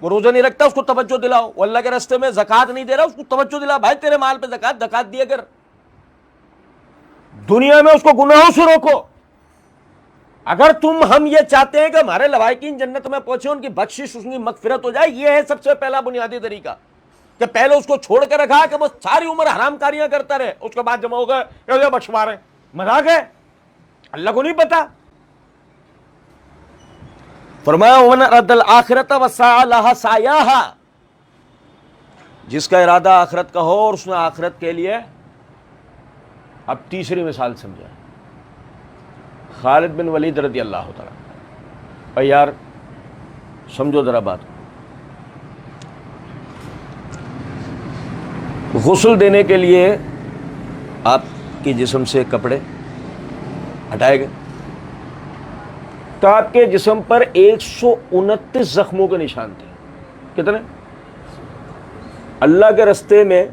وہ روزہ نہیں رکھتا اس کو توجہ دلاؤ، وہ اللہ کے راستے میں زکوٰۃ نہیں دے رہا اس کو توجہ دلاؤ. بھائی تیرے مال پہ زکوٰۃ دیا کر. دنیا میں اس کو گناہوں سے روکو. اگر ہم یہ چاہتے ہیں کہ ہمارے لوائقین جنت میں پہنچے، ان کی بخشش، ان کی مغفرت ہو جائے، یہ ہے سب سے پہلا بنیادی طریقہ، کہ پہلے اس کو چھوڑ کے رکھا کہ وہ ساری عمر حرام کاریاں کرتا رہے، اس کے بعد جمع ہو گئے بخشوا رہے. مذاق ہے؟ اللہ کو نہیں پتا. فرمایا ومن اراد الآخرۃ وسعى لها سعیہا، جس کا ارادہ آخرت کا ہو اور اس نے آخرت کے لیے. اب تیسری مثال سمجھا، خالد بن ولید رضی اللہ تعالیٰ. بھائی یار سمجھو ذرا بات. غسل دینے کے لیے آپ کے جسم سے کپڑے ہٹائے گئے تو آپ کے جسم پر 129 زخموں کے نشان تھے. کتنے؟ اللہ کے راستے میں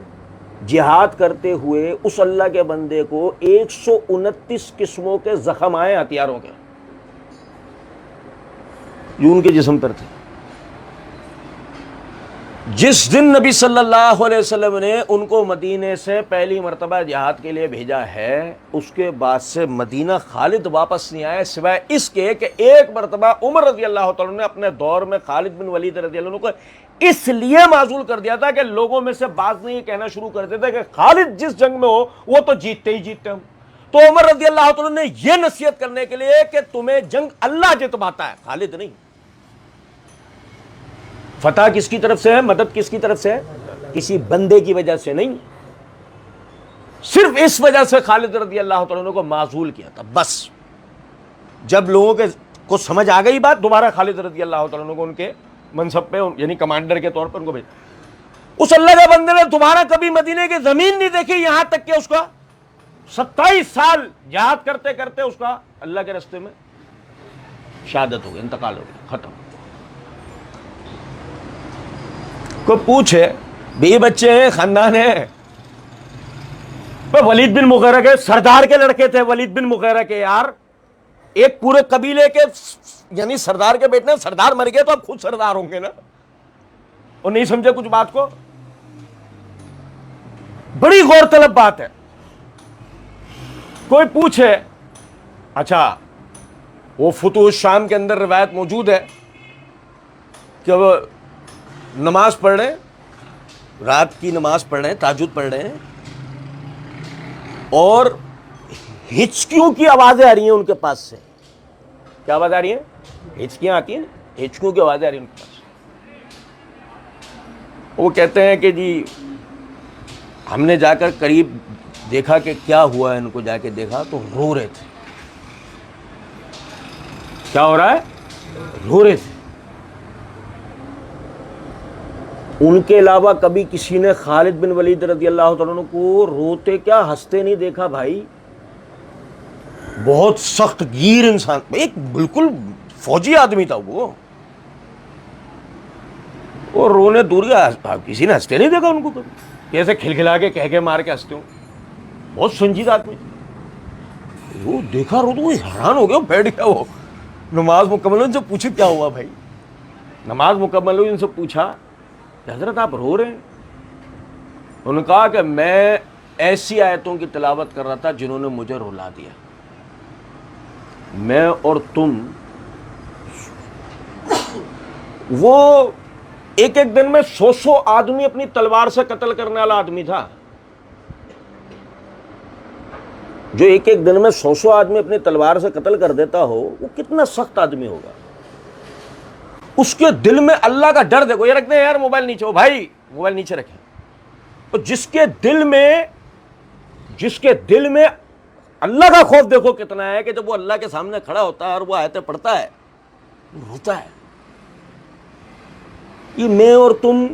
جہاد کرتے ہوئے اس اللہ کے بندے کو 129 قسموں کے زخم آئے ہتھیاروں کے، جو ان کے جسم پر تھے. جس دن نبی صلی اللہ علیہ وسلم نے ان کو مدینے سے پہلی مرتبہ جہاد کے لیے بھیجا ہے، اس کے بعد سے مدینہ خالد واپس نہیں آئے، سوائے اس کے کہ ایک مرتبہ عمر رضی اللہ تعالیٰ نے اپنے دور میں خالد بن ولید رضی اللہ عنہ کو اس لیے معزول کر دیا تھا کہ لوگوں میں سے بعض نے یہ کہنا شروع کر دیا تھا کہ خالد جس جنگ میں ہو وہ تو جیتتے ہی جیتتے ہم. تو عمر رضی اللہ تعالیٰ نے یہ نصیحت کرنے کے لیے کہ تمہیں جنگ اللہ جتواتا ہے، خالد نہیں. فتح کس کی طرف سے ہے؟ مدد کس کی طرف سے ہے؟ کسی بندے کی وجہ سے نہیں. صرف اس وجہ سے خالد رضی اللہ تعالیٰ عنہ کو معزول کیا تھا. بس جب لوگوں کو سمجھ آ گئی بات، دوبارہ خالد رضی اللہ تعالیٰ عنہ کو ان کے منصب پہ، یعنی کمانڈر کے طور پر ان کو بھیجا. اس اللہ کے بندے نے دوبارہ کبھی مدینے کی زمین نہیں دیکھی، یہاں تک کہ اس کا 27 سال جہاد کرتے کرتے اس کا اللہ کے راستے میں شہادت ہو گئی، انتقال ہو گیا، ختم. کو پوچھے بھی بچے ہیں، خاندان ہے. ولید بن مغیرہ کے سردار کے لڑکے تھے، ولید بن مغیرہ کے. یار ایک پورے قبیلے کے یعنی سردار کے بیٹے، سردار مر گئے تو اب خود سردار ہوں گے نا. اور نہیں سمجھے کچھ بات کو؟ بڑی غور طلب بات ہے. کوئی پوچھے اچھا وہ فتوح الشام کے اندر روایت موجود ہے کہ وہ نماز پڑھ رہے ہیں، رات کی نماز پڑھ رہے ہیں، تہجد پڑھ رہے ہیں، اور ہچکیوں کی آوازیں آ رہی ہیں ان کے پاس سے. کیا آواز آ رہی ہیں؟ ہچکیاں آتی ہیں، ہچکیوں کی آوازیں آ رہی ہیں ان کے پاس. وہ کہتے ہیں کہ جی ہم نے جا کر قریب دیکھا کہ کیا ہوا ہے. ان کو جا کے دیکھا تو رو رہے تھے. کیا ہو رہا ہے؟ رو رہے تھے. ان کے علاوہ کبھی کسی نے خالد بن ولید رضی اللہ تعالیٰ عنہ کو روتے کیا ہنستے نہیں دیکھا بھائی. بہت سخت گیر انسان, ایک بالکل فوجی آدمی تھا وہ, اور رونے دور کا کسی نے ہنستے نہیں دیکھا ان کو کبھی, کیسے کھلکھلا کے کہہ کے مار کے ہنستے ہوں. بہت سنجیدہ آدمی. وہ دیکھا رو تو وہ حیران ہو گیا, بیٹھ گیا. وہ نماز مکمل ہوئی, ان سے پوچھے کیا ہوا بھائی. نماز مکمل ہوئی, ان سے پوچھا کہ حضرت آپ رو رہے ہیں؟ انہوں نے کہا کہ میں ایسی آیتوں کی تلاوت کر رہا تھا جنہوں نے مجھے رلا دیا. میں اور تم, وہ ایک ایک دن میں 100 آدمی اپنی تلوار سے قتل کرنے والا آدمی تھا. جو ایک ایک دن میں 100 آدمی اپنی تلوار سے قتل کر دیتا ہو, وہ کتنا سخت آدمی ہوگا. اس کے دل میں اللہ کا ڈر دیکھو. یہ رکھ دیں یار موبائل نیچے, ہو بھائی موبائل نیچے رکھیں. اور جس کے دل میں اللہ کا خوف دیکھو کتنا ہے, کہ جب وہ اللہ کے سامنے کھڑا ہوتا ہے اور وہ آیتیں پڑھتا ہے, روتا ہے. یہ میں اور تم,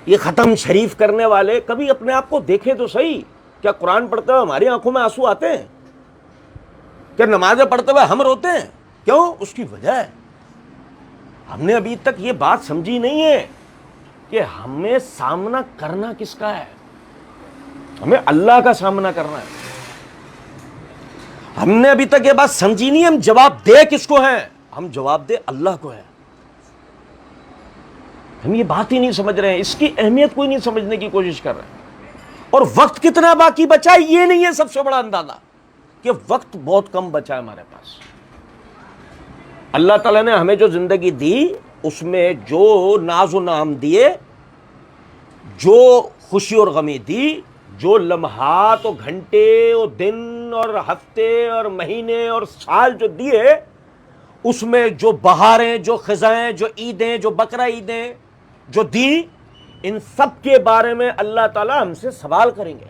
یہ ختم شریف کرنے والے, کبھی اپنے آپ کو دیکھیں تو صحیح. کیا قرآن پڑھتے ہوئے ہماری آنکھوں میں آنسو آتے ہیں؟ کیا نمازیں پڑھتے ہوئے ہم روتے ہیں؟ کیوں؟ اس کی وجہ ہے ہم نے ابھی تک یہ بات سمجھی نہیں ہے کہ ہمیں سامنا کرنا کس کا ہے. ہمیں اللہ کا سامنا کرنا ہے. ہم نے ابھی تک یہ بات سمجھی نہیں. ہم جواب دے کس کو ہیں؟ ہم جواب دے اللہ کو ہیں. ہم یہ بات ہی نہیں سمجھ رہے ہیں, اس کی اہمیت کوئی نہیں سمجھنے کی کوشش کر رہے ہیں. اور وقت کتنا باقی بچا ہے یہ نہیں ہے سب سے بڑا اندازہ, کہ وقت بہت کم بچا ہے ہمارے پاس. اللہ تعالیٰ نے ہمیں جو زندگی دی, اس میں جو ناز و نعم دیے, جو خوشی اور غمی دی, جو لمحات اور گھنٹے اور دن اور ہفتے اور مہینے اور سال جو دیے, اس میں جو بہاریں, جو خزائیں, جو عیدیں, جو بقرہ عیدیں جو دی, ان سب کے بارے میں اللہ تعالیٰ ہم سے سوال کریں گے.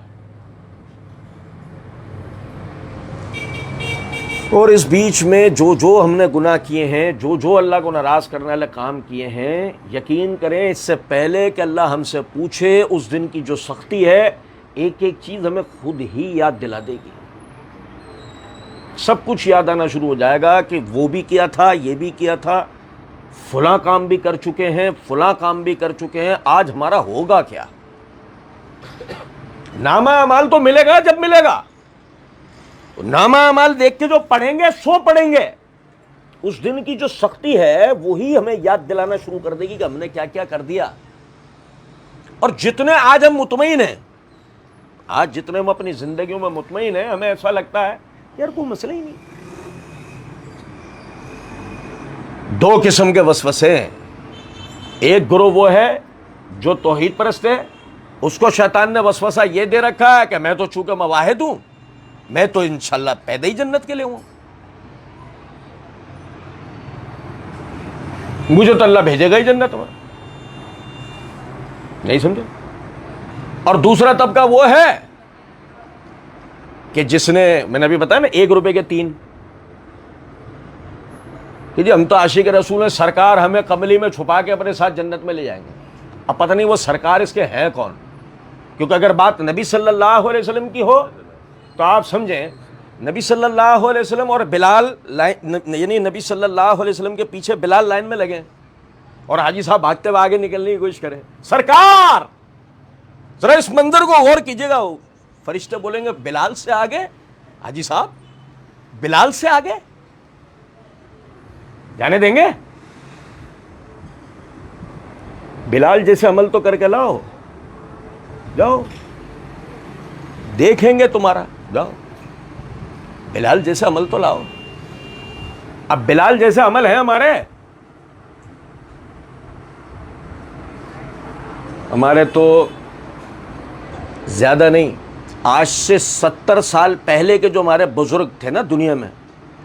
اور اس بیچ میں جو ہم نے گناہ کیے ہیں, جو اللہ کو ناراض کرنے والے کام کیے ہیں, یقین کریں اس سے پہلے کہ اللہ ہم سے پوچھے, اس دن کی جو سختی ہے, ایک ایک چیز ہمیں خود ہی یاد دلا دے گی. سب کچھ یاد آنا شروع ہو جائے گا کہ وہ بھی کیا تھا, یہ بھی کیا تھا, فلاں کام بھی کر چکے ہیں, فلاں کام بھی کر چکے ہیں, آج ہمارا ہوگا کیا. نامہ اعمال تو ملے گا جب ملے گا. نامہ اعمال دیکھ کے جو پڑھیں گے سو پڑھیں گے. اس دن کی جو سختی ہے وہی ہمیں یاد دلانا شروع کر دے گی کہ ہم نے کیا کیا کر دیا. اور جتنے آج ہم مطمئن ہیں, آج جتنے ہم اپنی زندگیوں میں مطمئن ہیں, ہمیں ایسا لگتا ہے یار کوئی مسئلہ ہی نہیں. دو قسم کے وسوسے ہیں. ایک گروہ وہ ہے جو توحید پرست ہے, اس کو شیطان نے وسوسہ یہ دے رکھا ہے کہ میں تو چونکہ میں واحد ہوں, میں تو انشاءاللہ پیدا ہی جنت کے لیے ہوں, مجھے تو اللہ بھیجے گا ہی جنت میں. نہیں سمجھے؟ اور دوسرا طبقہ وہ ہے کہ جس نے, میں نے ابھی بتایا نا, 1 روپے کے 3, کہ جی ہم تو عاشق رسول ہیں, سرکار ہمیں قملی میں چھپا کے اپنے ساتھ جنت میں لے جائیں گے. اب پتہ نہیں وہ سرکار اس کے ہیں کون, کیونکہ اگر بات نبی صلی اللہ علیہ وسلم کی ہو تو آپ سمجھیں نبی صلی اللہ علیہ وسلم اور بلال, یعنی نبی صلی اللہ علیہ وسلم کے پیچھے بلال لائن میں لگے, اور حاجی صاحب بھاگتے ہوئے آگے نکلنے کی کوشش کریں. سرکار ذرا اس منظر کو غور کیجیے گا, فرشتے بولیں گے بلال سے آگے, حاجی صاحب بلال سے آگے جانے دیں گے؟ بلال جیسے عمل تو کر کے لاؤ, جاؤ دیکھیں گے تمہارا, جاؤ بلال جیسے عمل تو لاؤ. اب بلال جیسے عمل ہے ہمارے تو زیادہ نہیں, آج سے 70 سال پہلے کے جو ہمارے بزرگ تھے نا دنیا میں,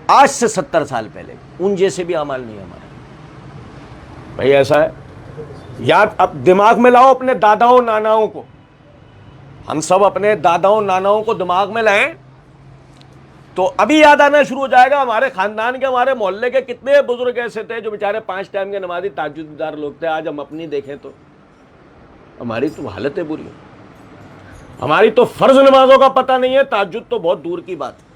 آج سے 70 سال پہلے, ان جیسے بھی اعمال نہیں ہمارے. بھائی ایسا ہے, یاد اب دماغ میں لاؤ اپنے داداؤں ناناؤں کو, ہم سب اپنے داداؤں ناناؤں کو دماغ میں لائیں تو ابھی یاد آنا شروع ہو جائے گا ہمارے خاندان کے, ہمارے محلے کے کتنے بزرگ ایسے تھے جو بیچارے 5 ٹائم کے نمازی تہجد دار لوگ تھے. آج ہم اپنی دیکھیں تو ہماری تو حالتیں بری ہیں. ہماری تو فرض نمازوں کا پتہ نہیں ہے, تہجد تو بہت دور کی بات ہے.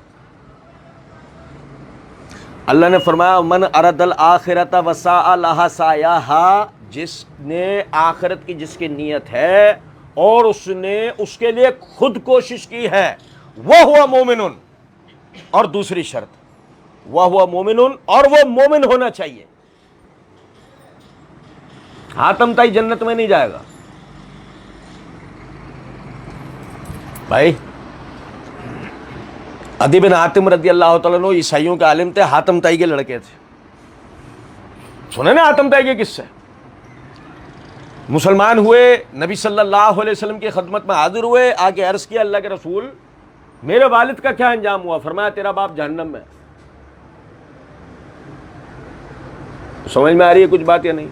اللہ نے فرمایا من اراد الآخرۃ وسعی لہا سعیہا, جس نے آخرت کی جس کی نیت ہے اور اس نے اس کے لیے خود کوشش کی ہے, وہو مومن, اور دوسری شرط وہو مومن, اور وہ مومن ہونا چاہیے. حاتم طائی جنت میں نہیں جائے گا بھائی. عدی بن حاتم رضی اللہ تعالیٰ عنہ عیسائیوں کے عالم تھے, حاتم طائی کے لڑکے تھے. سنے نا حاتم طائی کے قصے. مسلمان ہوئے, نبی صلی اللہ علیہ وسلم کی خدمت میں حاضر ہوئے, آگے عرض کیا اللہ کے رسول میرے والد کا کیا انجام ہوا؟ فرمایا تیرا باپ جہنم میں. سمجھ میں آ رہی ہے کچھ بات یا نہیں؟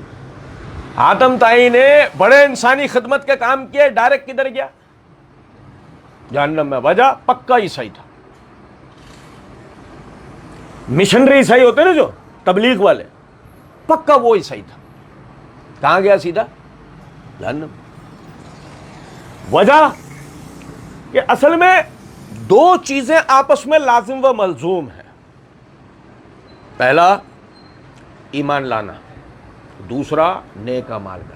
حاتم طائی نے بڑے انسانی خدمت کے کام کیے, ڈائریکٹ کدھر گیا؟ جہنم میں. وجہ پکا عیسائی تھا. مشنری عیسائی ہوتے نا جو تبلیغ والے, پکا وہ عیسائی تھا. کہاں گیا؟ سیدھا جہنم. وجہ کہ اصل میں دو چیزیں آپس میں لازم و ملزوم ہیں. پہلا ایمان لانا, دوسرا نیک اعمال کرنا.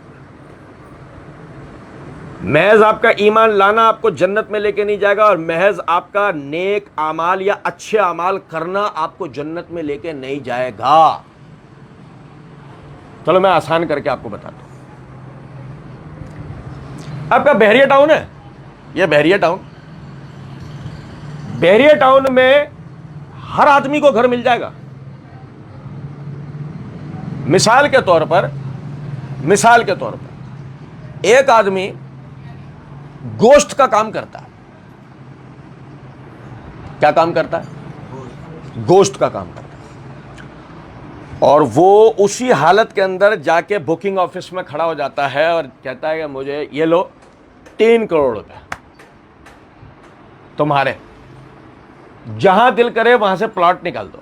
محض آپ کا ایمان لانا آپ کو جنت میں لے کے نہیں جائے گا, اور محض آپ کا نیک اعمال یا اچھے اعمال کرنا آپ کو جنت میں لے کے نہیں جائے گا. چلو میں آسان کر کے آپ کو بتاتا ہوں. آپ کا بحریہ ٹاؤن ہے, یہ بحریہ ٹاؤن, بحریہ ٹاؤن میں ہر آدمی کو گھر مل جائے گا. مثال کے طور پر ایک آدمی گوشت کا کام کرتا ہے. کیا کام کرتا ہے؟ گوشت کا کام کرتا ہے. اور وہ اسی حالت کے اندر جا کے بکنگ آفس میں کھڑا ہو جاتا ہے اور کہتا ہے کہ مجھے یہ لو 3 کروڑ روپے تمہارے, جہاں دل کرے وہاں سے پلاٹ نکال دو.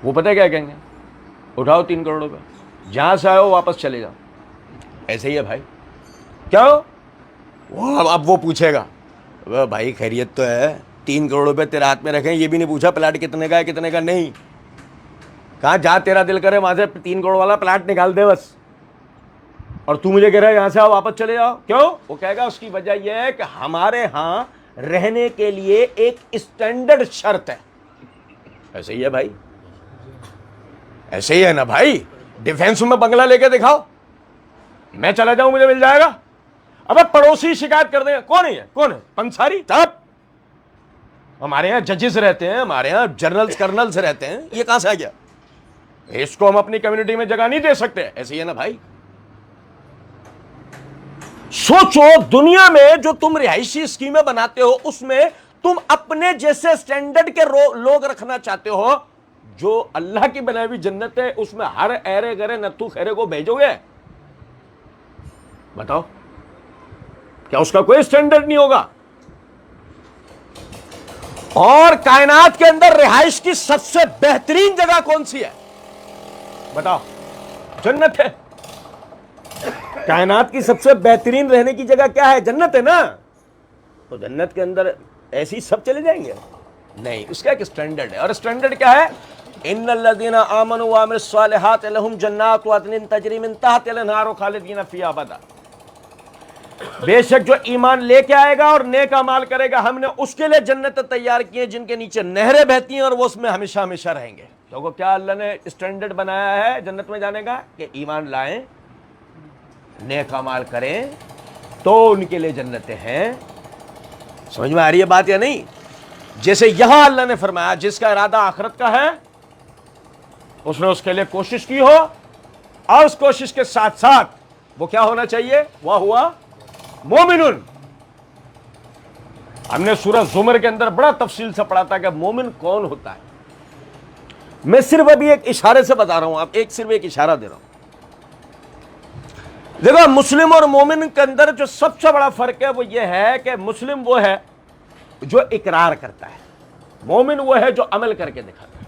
وہ پتہ کیا کہیں گے؟ اٹھاؤ 3 کروڑ روپے, جہاں سے آئے ہو واپس چلے جاؤ. ایسے ہی ہے بھائی. کیا ہو؟ اب وہ پوچھے گا بھائی خیریت تو ہے, 3 کروڑ روپے تیرے ہاتھ میں رکھیں, یہ بھی نہیں پوچھا پلاٹ کتنے کا ہے کتنے کا نہیں. کہاں جہاں تیرا دل کرے وہاں سے 3 کروڑ والا پلاٹ نکال دے بس, اور تو مجھے کہہ رہا ہے یہاں سے آؤ واپس چلے جاؤ. کیوں؟ وہ کہے گا اس کی وجہ یہ ہے کہ ہمارے ہاں رہنے کے لیے ایک اسٹینڈرڈ شرط ہے. ایسے ہی ہے بھائی, ایسے ہی ہے نا بھائی. ڈیفینس میں بنگلہ لے کے دکھاؤ, میں چلا جاؤں مجھے مل جائے گا. ابے پڑوسی شکایت کر دیں گے, کون ہے کون ہے پنساری صاحب, ہمارے یہاں ججز رہتے ہیں, ہمارے یہاں جنرلز کرنلز رہتے ہیں, یہ کہاں سے آ گیا؟ اس کو ہم اپنی کمیونٹی میں جگہ نہیں دے سکتے. ایسے ہی ہے نا بھائی. سوچو دنیا میں جو تم رہائشی اسکیمیں بناتے ہو اس میں تم اپنے جیسے اسٹینڈرڈ کے لوگ رکھنا چاہتے ہو. جو اللہ کی بنائی ہوئی جنت ہے اس میں ہر ایرے گرے نتو خیرے کو بھیجو گے؟ بتاؤ, کیا اس کا کوئی اسٹینڈرڈ نہیں ہوگا؟ اور کائنات کے اندر رہائش کی سب سے بہترین جگہ کون سی ہے؟ بتاؤ. جنت ہے. کائنات کی سب سے بہترین رہنے کی جگہ کیا ہے؟ جنت ہے نا. تو جنت کے اندر ایسی سب چلے جائیں گے؟ نہیں, اس کا ایک اسٹینڈرڈ ہے. اور اسٹینڈرڈ کیا ہے؟ ان الذين امنوا وعملوا الصالحات لهم جنات عدن تجری من تحتها الانہار خالدین فیہا ابدا. بے شک جو ایمان لے کے آئے گا اور نیک اعمال کرے گا, ہم نے اس کے لیے جنت تیار کی ہیں جن کے نیچے نہریں بہتی ہیں اور وہ اس میں ہمیشہ ہمیشہ رہیں گے. تو کیا اللہ نے اسٹینڈرڈ بنایا ہے جنت میں جانے کا کہ ایمان لائیں, نیک اعمال کریں تو ان کے لیے جنتیں ہیں. سمجھ میں آ رہی ہے بات یا نہیں؟ جیسے یہاں اللہ نے فرمایا جس کا ارادہ آخرت کا ہے اس نے اس کے لیے کوشش کی ہو, اور اس کوشش کے ساتھ ساتھ وہ کیا ہونا چاہیے؟ وہ ہوا مومن. ہم نے سورہ زمر کے اندر بڑا تفصیل سے پڑھا تھا کہ مومن کون ہوتا ہے. میں صرف ابھی ایک اشارے سے بتا رہا ہوں, آپ صرف ایک اشارہ دے رہا ہوں. دیکھو مسلم اور مومن کے اندر جو سب سے بڑا فرق ہے وہ یہ ہے کہ مسلم وہ ہے جو اقرار کرتا ہے, مومن وہ ہے جو عمل کر کے دکھاتا ہے.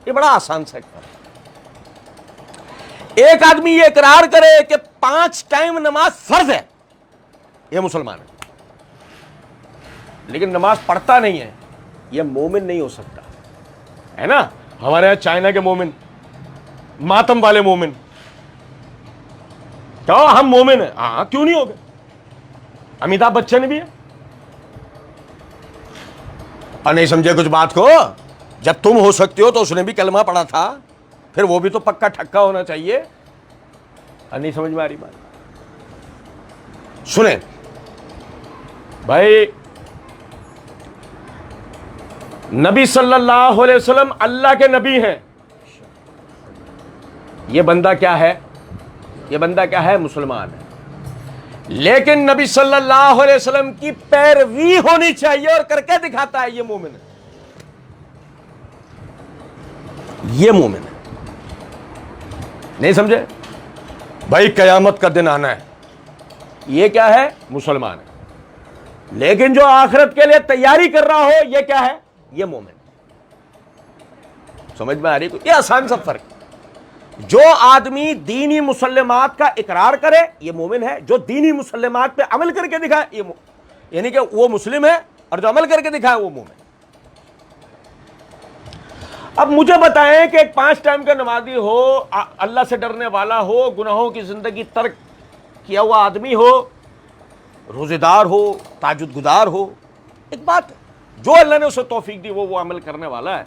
یہ بڑا آسان سا ایک فرق. ایک آدمی یہ اقرار کرے کہ 5 ٹائم نماز فرض ہے، یہ مسلمان ہے، لیکن نماز پڑھتا نہیں ہے، یہ مومن نہیں ہو سکتا ہے نا. ہمارے یہاں چائنا کے مومن، ماتم والے مومن، کیا ہم مومن ہیں؟ ہاں، کیوں نہیں ہو گئے؟ امیتابھ بچن بھی ہے. اور نہیں سمجھے کچھ بات کو؟ جب تم ہو سکتے ہو تو اس نے بھی کلمہ پڑھا تھا، پھر وہ بھی تو پکا ٹھکا ہونا چاہیے. اور نہیں سمجھ میں آ رہی بات؟ سنیں بھائی، نبی صلی اللہ علیہ وسلم اللہ کے نبی ہیں. یہ بندہ کیا ہے؟ یہ بندہ کیا ہے؟ مسلمان ہے. لیکن نبی صلی اللہ علیہ وسلم کی پیروی ہونی چاہیے اور کر کے دکھاتا ہے، یہ مومن ہے. یہ مومن ہے. نہیں سمجھے بھائی؟ قیامت کا دن آنا ہے، یہ کیا ہے؟ مسلمان ہے. لیکن جو آخرت کے لیے تیاری کر رہا ہو، یہ کیا ہے؟ یہ مومن. سمجھ میں آ رہی؟ یہ آسان سا فرق. جو آدمی دینی مسلمات کا اقرار کرے یہ مومن ہے، جو دینی مسلمات پہ عمل کر کے دکھائے یہ یعنی کہ وہ مسلم ہے، اور جو عمل کر کے دکھائے وہ مومن. اب مجھے بتائیں کہ ایک 5 ٹائم کا نمازی ہو، اللہ سے ڈرنے والا ہو، گناہوں کی زندگی ترک کیا ہوا آدمی ہو، روزے دار ہو، تہجد گزار ہو، ایک بات ہے، جو اللہ نے اسے توفیق دی وہ عمل کرنے والا ہے.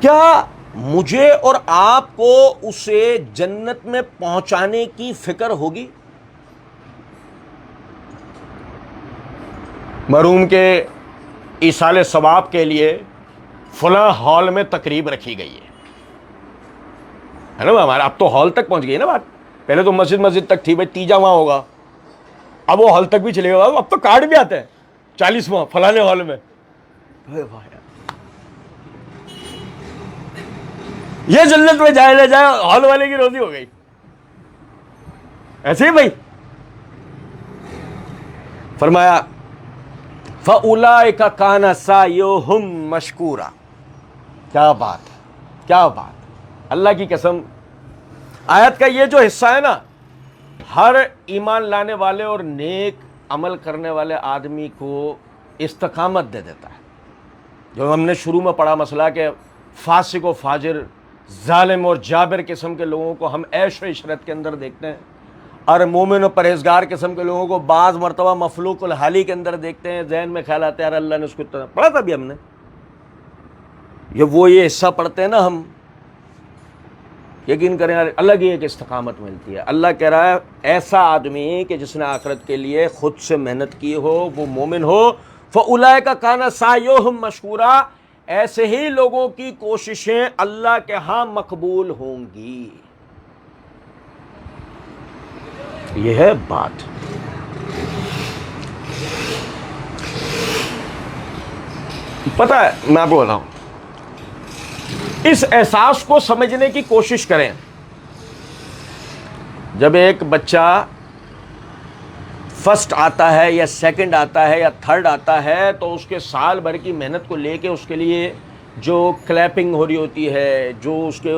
کیا مجھے اور آپ کو اسے جنت میں پہنچانے کی فکر ہوگی؟ مرحوم کے ایصال ثواب کے لیے فلاں ہال میں تقریب رکھی گئی ہے نا ہمارا. اب تو ہال تک پہنچ گئی نا بات. پہلے تو مسجد تک تھی، بھائی تیجا وہاں ہوگا، اب وہ ہال تک بھی چلے گا. اب تو کارڈ بھی آتے ہیں 40واں فلانے ہال میں. یہ جنت میں جائے نہ جائے، ہال والے کی روزی ہو گئی. ایسے ہی بھائی فرمایا فَأُولَئِكَ كَانَ سَعْيُهُمْ مَشْكُورًا. کیا بات ہے، کیا بات. اللہ کی قسم، آیت کا یہ جو حصہ ہے نا، ہر ایمان لانے والے اور نیک عمل کرنے والے آدمی کو استقامت دے دیتا ہے. جو ہم نے شروع میں پڑھا مسئلہ کہ فاسق و فاجر، ظالم اور جابر قسم کے لوگوں کو ہم عیش و عشرت کے اندر دیکھتے ہیں، اور مومن و پرہیزگار قسم کے لوگوں کو بعض مرتبہ مفلوق الحالی کے اندر دیکھتے ہیں. ذہن میں خیال آتا ہے یار اللہ نے اس کو اتنا پڑھا تھا. بھی ہم نے یہ حصہ پڑھتے ہیں نا ہم، یقین کریں الگ ہی ایک استقامت ملتی ہے. اللہ کہہ رہا ہے ایسا آدمی کہ جس نے آخرت کے لیے خود سے محنت کی ہو، وہ مومن ہو. فَأُولَئِكَ كَانَ سَعْيُهُمْ مَشْكُورًا. ایسے ہی لوگوں کی کوششیں اللہ کے ہاں مقبول ہوں گی. یہ ہے بات. پتہ ہے میں آپ کو بتاؤں، اس احساس کو سمجھنے کی کوشش کریں. جب ایک بچہ فرسٹ آتا ہے یا سیکنڈ آتا ہے یا تھرڈ آتا ہے تو اس کے سال بھر کی محنت کو لے کے اس کے لیے جو کلیپنگ ہو رہی ہوتی ہے، جو اس کے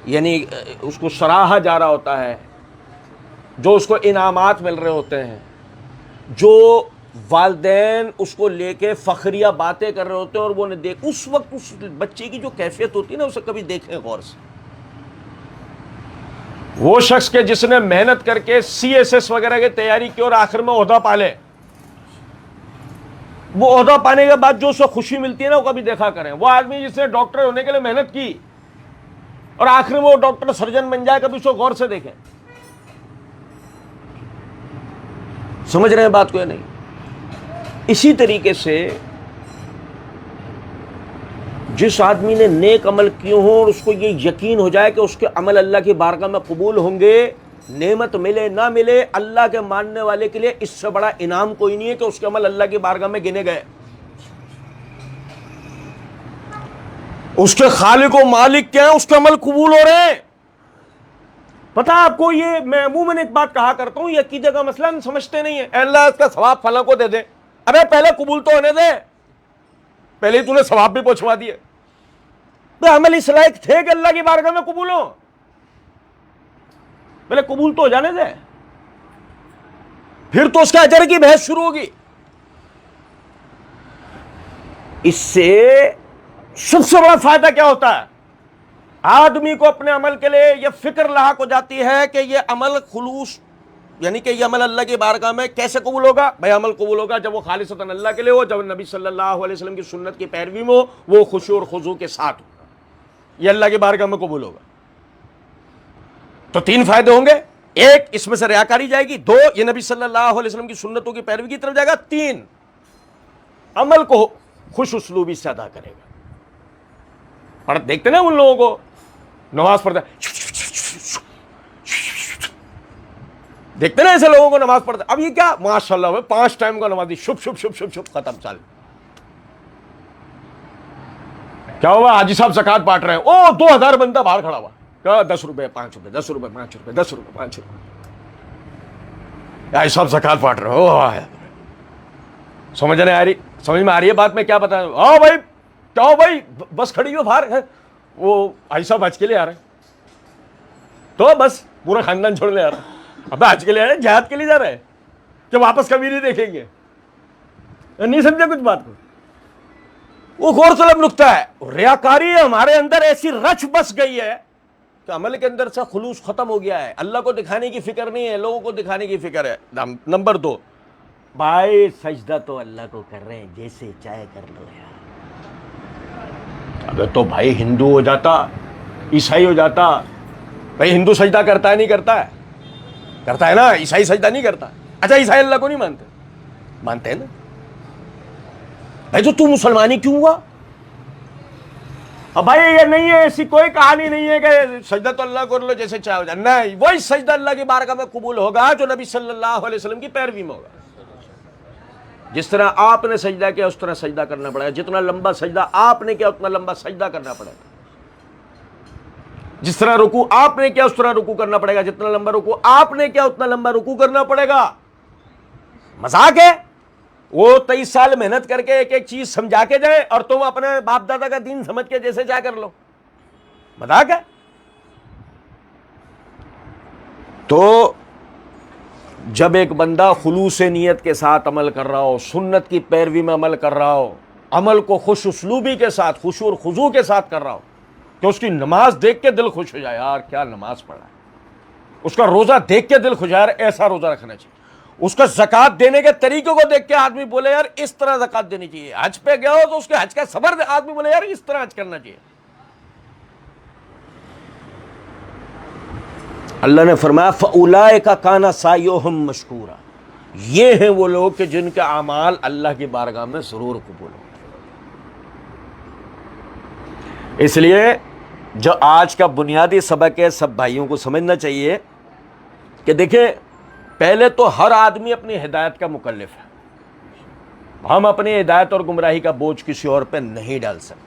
یعنی اس کو سراہا جا رہا ہوتا ہے، جو اس کو انعامات مل رہے ہوتے ہیں، جو والدین اس کو لے کے فخریہ باتیں کر رہے ہوتے ہیں، اور وہ نے اس وقت اس بچے کی جو کیفیت ہوتی ہے نا، اسے کبھی دیکھیں غور سے. وہ شخص کے جس نے محنت کر کے CSS وغیرہ کی تیاری کی اور آخر میں عہدہ پالے، وہ عہدہ پانے کے بعد جو اسے خوشی ملتی ہے نا، وہ کبھی دیکھا کریں. وہ آدمی جس نے ڈاکٹر ہونے کے لیے محنت کی اور آخر میں وہ ڈاکٹر سرجن بن جائے، کبھی اسے غور سے دیکھیں. سمجھ رہے ہیں بات کو یا نہیں؟ اسی طریقے سے جس آدمی نے نیک عمل کیے ہوں اور اس کو یہ یقین ہو جائے کہ اس کے عمل اللہ کی بارگاہ میں قبول ہوں گے، نعمت ملے نہ ملے، اللہ کے ماننے والے کے لیے اس سے بڑا انعام کوئی نہیں ہے کہ اس کے عمل اللہ کی بارگاہ میں گنے گئے. اس کے خالق و مالک کیا ہیں؟ اس کے عمل قبول ہو رہے ہیں. پتہ آپ کو، یہ میں عموماً ایک بات کہا کرتا ہوں، یہ عقیدے کا مسئلہ ہم سمجھتے نہیں ہے. اللہ اس کا ثواب فلاں کو دے دے. ارے پہلے قبول تو ہونے دے، پہلے ہی تو نے ثواب بھی پہنچوا دیے. تو عمل اس لائق تھے کہ اللہ کی بارگاہ میں قبول ہو؟ پہلے قبول تو ہو جانے دے، پھر تو اس کے اجر کی بحث شروع ہوگی۔ اس سے سب سے بڑا فائدہ کیا ہوتا ہے؟ آدمی کو اپنے عمل کے لیے یہ فکر لاحق ہو جاتی ہے کہ یہ عمل خلوص، یعنی کہ یہ عمل اللہ کی بارگاہ میں کیسے قبول ہوگا؟ بھائی عمل قبول ہوگا جب وہ خالصتاً اللہ کے لیے ہو، جب نبی صلی اللہ علیہ وسلم کی سنت کی پیروی میں ہو، وہ خشوع اور خضوع کے ساتھ ہو، یہ اللہ کی بارگاہ میں قبول ہوگا۔ تو 3 فائدے ہوں گے، 1 اس میں سے ریاکاری جائے گی، 2 یہ نبی صلی اللہ علیہ وسلم کی سنتوں کی پیروی کی طرف جائے گا، 3 عمل کو خوش اسلوبی سے ادا کرے گا۔ اور دیکھتے نا ان لوگوں کو نماز پڑھتے، دیکھتے نا ایسے لوگوں کو نماز پڑھتے، اب یہ کیا ماشاءاللہ 5 ٹائم کا نمازی، شپ شپ شپ شپ شپ ختم، چل کیا ہوا؟ حاجی صاحب زکات بانٹ رہے ہیں، او 2000 بندہ باہر کھڑا ہوا، کہا 10 روپے 5 روپے 10 روپے 5 روپے 10 روپے 5 روپے، حاجی صاحب زکات بانٹ رہے ہو، سمجھ نہیں آ رہی؟ سمجھ میں آ رہی ہے بات میں کیا بتاؤں؟ ہاں بھائی کیا ہو بھائی، بس کھڑی ہو باہر ہے، وہ حاجی صاحب حج کے لیے آ رہے ہیں، تو بس پورا خاندان چھوڑنے آ رہا ہے، اب حج کے لیے آ رہے ہیں، جہاد کے لیے جا رہے ہیں کہ واپس کبھی نہیں دیکھیں گے؟ نہیں سمجھے کچھ بات کو؟ وہ غور طلب نکتہ ہے۔ ریاکاری ہمارے اندر ایسی رچ بس گئی ہے کہ عمل کے اندر سے خلوص ختم ہو گیا ہے، اللہ کو دکھانے کی فکر نہیں ہے، لوگوں کو دکھانے کی فکر ہے۔ نمبر 2، بھائی سجدہ تو اللہ کو کر رہے ہیں، جیسے چاہے کر لو یار۔ ابے تو بھائی ہندو ہو جاتا، عیسائی ہو جاتا، بھائی ہندو سجدہ کرتا ہے نہیں کرتا ہے؟ کرتا ہے نا، عیسائی سجدہ نہیں کرتا۔ اچھا عیسائی اللہ کو نہیں مانتے؟ مانتے ہیں نا۔ بھائی تو مسلمانی کیوں ہوا؟ اب بھائی یہ نہیں ہے، ایسی کوئی کہانی نہیں ہے کہ سجدہ تو اللہ کر لو جیسے چاہے ہو جائے، نہیں، وہی سجدہ اللہ کی بارگاہ میں قبول ہوگا جو نبی صلی اللہ علیہ وسلم کی پیروی میں ہوگا۔ جس طرح آپ نے سجدہ کیا اس طرح سجدہ کرنا پڑے گا، جتنا لمبا سجدہ آپ نے کیا اتنا لمبا سجدہ کرنا پڑے گا، جس طرح رکوع آپ نے کیا اس طرح رکوع کرنا پڑے گا، جتنا لمبا رکوع آپ نے کیا اتنا لمبا رکوع کرنا پڑے گا۔ مذاق ہے؟ وہ 23 سال محنت کر کے ایک ایک چیز سمجھا کے جائے اور تم اپنے باپ دادا کا دین سمجھ کے جیسے چاہ کر لو، مذاق ہے؟ تو جب ایک بندہ خلوص نیت کے ساتھ عمل کر رہا ہو، سنت کی پیروی میں عمل کر رہا ہو، عمل کو خوش اسلوبی کے ساتھ، خشوع اور خضوع کے ساتھ کر رہا ہو، کہ اس کی نماز دیکھ کے دل خوش ہو جائے، یار کیا نماز پڑھا ہے، اس کا روزہ دیکھ کے دل خوش ہو جائے، ایسا روزہ رکھنا چاہیے، اس کا زکات دینے کے طریقے کو دیکھ کے آدمی بولے یار اس طرح زکات دینی چاہیے، حج پہ گیا ہو تو اس کے حج کا صبر آدمی بولے یار اس طرح حج کرنا چاہیے۔ اللہ نے فرمایا فَأُولَئِكَ كَانَ سَعْيُهُمْ مَشْكُورًا، یہ ہیں وہ لوگ کہ جن کے اعمال اللہ کی بارگاہ میں ضرور قبول ہوں۔ اس لیے جو آج کا بنیادی سبق ہے سب بھائیوں کو سمجھنا چاہیے کہ دیکھیں پہلے تو ہر آدمی اپنی ہدایت کا مکلف ہے، ہم اپنی ہدایت اور گمراہی کا بوجھ کسی اور پہ نہیں ڈال سکتے۔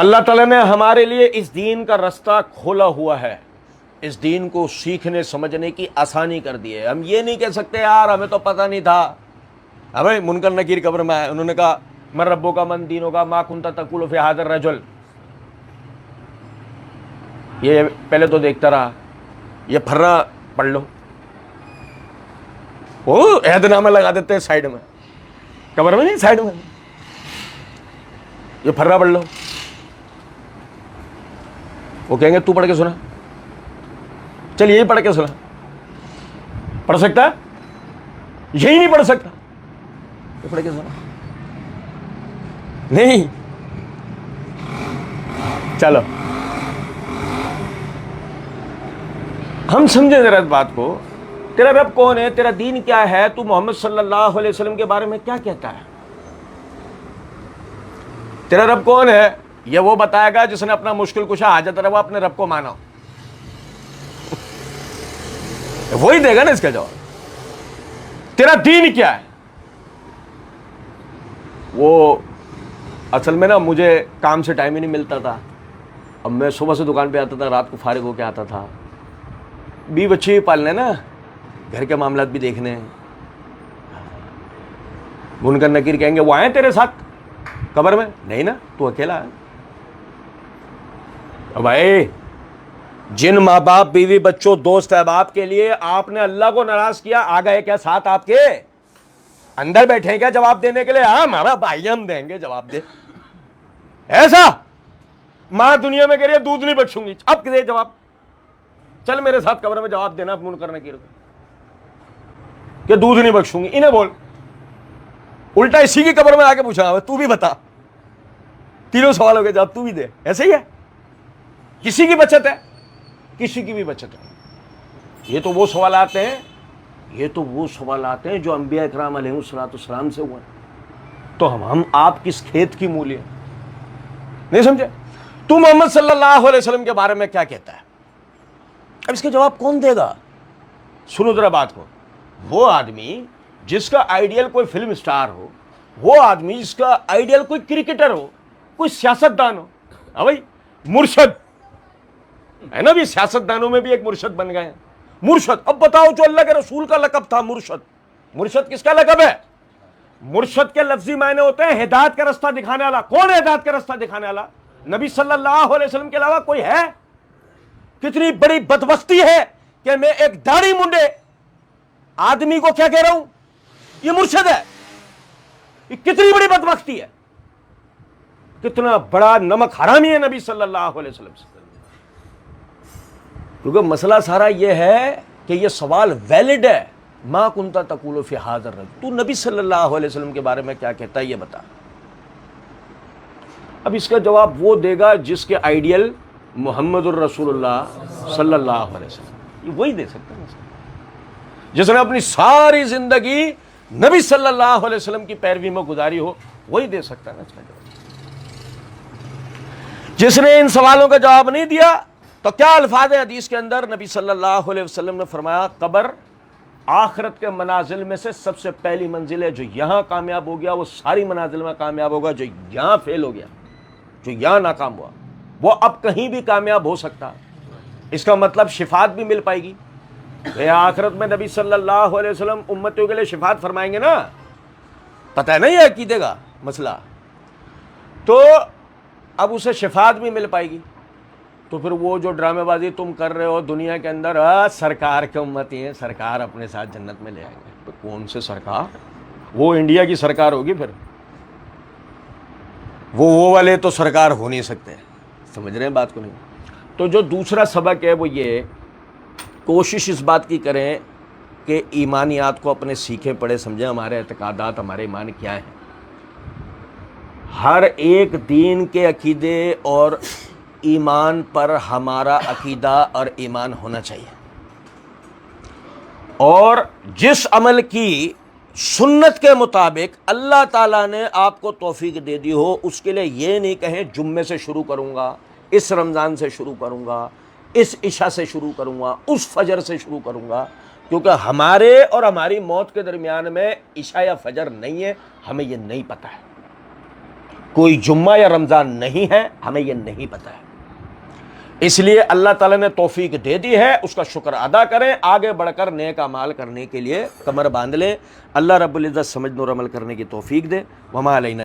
اللہ تعالیٰ نے ہمارے لیے اس دین کا رستہ کھولا ہوا ہے، اس دین کو سیکھنے سمجھنے کی آسانی کر دی ہے۔ ہم یہ نہیں کہہ سکتے یار ہمیں تو پتہ نہیں تھا، ہمیں منکر نکیر قبر میں آئے، انہوں نے کہا من ربو کا من دینوں کا ما کنت تقول فی ھذا الرجل، یہ پہلے تو دیکھتا رہا، یہ پھرا پڑھ لو، وہ عہد نامہ لگا دیتے ہیں سائیڈ میں، قبر میں نہیں سائیڈ میں، یہ پھرا پڑھ لو، وہ کہیں گے تو پڑھ کے سنا، چل یہی پڑھ کے سنا، پڑھ سکتا ہے؟ یہی نہیں پڑھ سکتا، یہ پڑھ کے سنا، نہیں، چلو ہم سمجھیں ذرا اس بات کو، تیرا رب کون ہے، تیرا دین کیا ہے، تو محمد صلی اللہ علیہ وسلم کے بارے میں کیا کہتا ہے؟ تیرا رب کون ہے یہ وہ بتائے گا جس نے اپنا مشکل کشا حاجت روا اپنے رب کو مانا، وہی دے گا نا اس کا جواب۔ تیرا دین کیا ہے؟ وہ اصل میں نا مجھے کام سے ٹائم ہی نہیں ملتا تھا، اب میں صبح سے دکان پہ آتا تھا، رات کو فارغ ہو کے آتا تھا، بھی بچے بھی پالنے نا، گھر کے معاملات بھی دیکھنے، منکر نکیر کہیں گے وہ آئے تیرے ساتھ، قبر میں نہیں نا، تو اکیلا ہے. بھائی جن ماں باپ بیوی بچوں دوست احباب کے لیے آپ نے اللہ کو ناراض کیا، آ گئے کیا ساتھ آپ کے اندر بیٹھے ہیں کیا جواب دینے کے لیے؟ ہاں ہمارا بھائی ہم دیں گے جواب دے. ایسا ماں دنیا میں کہہ رہی ہے دودھ نہیں بخشوں گی، اب دے جواب، چل میرے ساتھ قبر میں جواب دینا منکر نکیر کہ دودھ نہیں بخشوں گی. انہیں بول، الٹا اسی کی قبر میں آ کے پوچھا تو بھی بتا، تینوں سوالوں کے جواب تو بھی دے. ایسے ہی ہے، کسی کی بچت ہے، کسی کی بھی بچت ہے. یہ تو وہ سوالات ہیں، یہ تو وہ سوالات ہیں جو انبیاء اکرام علیہ السلام سے ہوئے. تو ہم آپ کس کھیت کی مولی ہیں؟ نہیں سمجھے؟ تو محمد صلی اللہ علیہ وسلم کے بارے میں کیا کہتا ہے؟ اب اس کا جواب کون دے گا؟ سنو ذرا بات کو. وہ آدمی جس کا آئیڈیل کوئی فلم سٹار ہو، وہ آدمی جس کا آئیڈیل کوئی کرکٹر ہو، کوئی سیاست دان ہو، ہاں بھائی مرشد ہے نا، بھی سیاست دانوں میں بھی ایک مرشد بن گئے ہیں. مرشد، اب بتاؤ جو اللہ کے رسول کا لقب تھا مرشد، مرشد کس کا لقب ہے؟ مرشد کے لفظی معنی ہوتے ہیں ہدایت کا رستہ دکھانے والا. کون ہے ہدایت کا رستہ دکھانے والا؟ نبی صلی اللہ علیہ وسلم کے علاوہ کوئی ہے؟ کتنی بڑی بدبختی ہے کہ میں ایک داڑھی منڈے آدمی کو کیا کہہ رہا ہوں؟ یہ مرشد ہے. یہ کتنی بڑی بدبختی ہے، کتنا بڑا نمک حرامی ہے نبی صلی اللہ علیہ وسلم سے. کیونکہ مسئلہ سارا یہ ہے کہ یہ سوال ویلڈ ہے. ما کنت تقول فی ھذا الرجل، تو نبی صلی اللہ علیہ وسلم کے بارے میں کیا کہتا ہے یہ بتا. اب اس کا جواب وہ دے گا جس کے آئیڈیل محمد الرسول اللہ صلی اللہ علیہ وسلم، وہی دے سکتا ہے. جس نے اپنی ساری زندگی نبی صلی اللہ علیہ وسلم کی پیروی میں گزاری ہو، وہی دے سکتا ہے نا اس کا جواب. جس نے ان سوالوں کا جواب نہیں دیا تو کیا الفاظ حدیث کے اندر نبی صلی اللہ علیہ وسلم نے فرمایا قبر آخرت کے منازل میں سے سب سے پہلی منزل ہے. جو یہاں کامیاب ہو گیا وہ ساری منازل میں کامیاب ہوگا. جو یہاں فیل ہو گیا، جو یہاں ناکام ہوا، وہ اب کہیں بھی کامیاب ہو سکتا. اس کا مطلب شفاعت بھی مل پائے گی. آخرت میں نبی صلی اللہ علیہ وسلم امتیوں کے لیے شفاعت فرمائیں گے نا. پتہ ہے نا یہ عقیدے کا مسئلہ، تو اب اسے شفاعت بھی مل پائے گی. تو پھر وہ جو ڈرامے بازی تم کر رہے ہو دنیا کے اندر، سرکار کے امتی ہیں، سرکار اپنے ساتھ جنت میں لے آئیں گے. تو کون سے سرکار؟ وہ انڈیا کی سرکار ہوگی. پھر وہ والے تو سرکار ہو نہیں سکتے. سمجھ رہے ہیں بات کو؟ نہیں. تو جو دوسرا سبق ہے وہ یہ، کوشش اس بات کی کریں کہ ایمانیات کو اپنے سیکھیں پڑھیں سمجھیں، ہمارے اعتقادات ہمارے ایمان کیا ہیں. ہر ایک دین کے عقیدے اور ایمان پر ہمارا عقیدہ اور ایمان ہونا چاہیے. اور جس عمل کی سنت کے مطابق اللہ تعالیٰ نے آپ کو توفیق دے دی ہو، اس کے لیے یہ نہیں کہیں جمعے سے شروع کروں گا، اس رمضان سے شروع کروں گا، اس عشاء سے شروع کروں گا، اس فجر سے شروع کروں گا. کیونکہ ہمارے اور ہماری موت کے درمیان میں عشاء یا فجر نہیں ہے، ہمیں یہ نہیں پتہ ہے. کوئی جمعہ یا رمضان نہیں ہے، ہمیں یہ نہیں پتہ ہے. اس لیے اللہ تعالیٰ نے توفیق دے دی ہے، اس کا شکر ادا کریں، آگے بڑھ کر نیک اعمال کرنے کے لیے کمر باندھ لیں. اللہ رب العزت سمجھنے اور عمل کرنے کی توفیق دے. وما علینا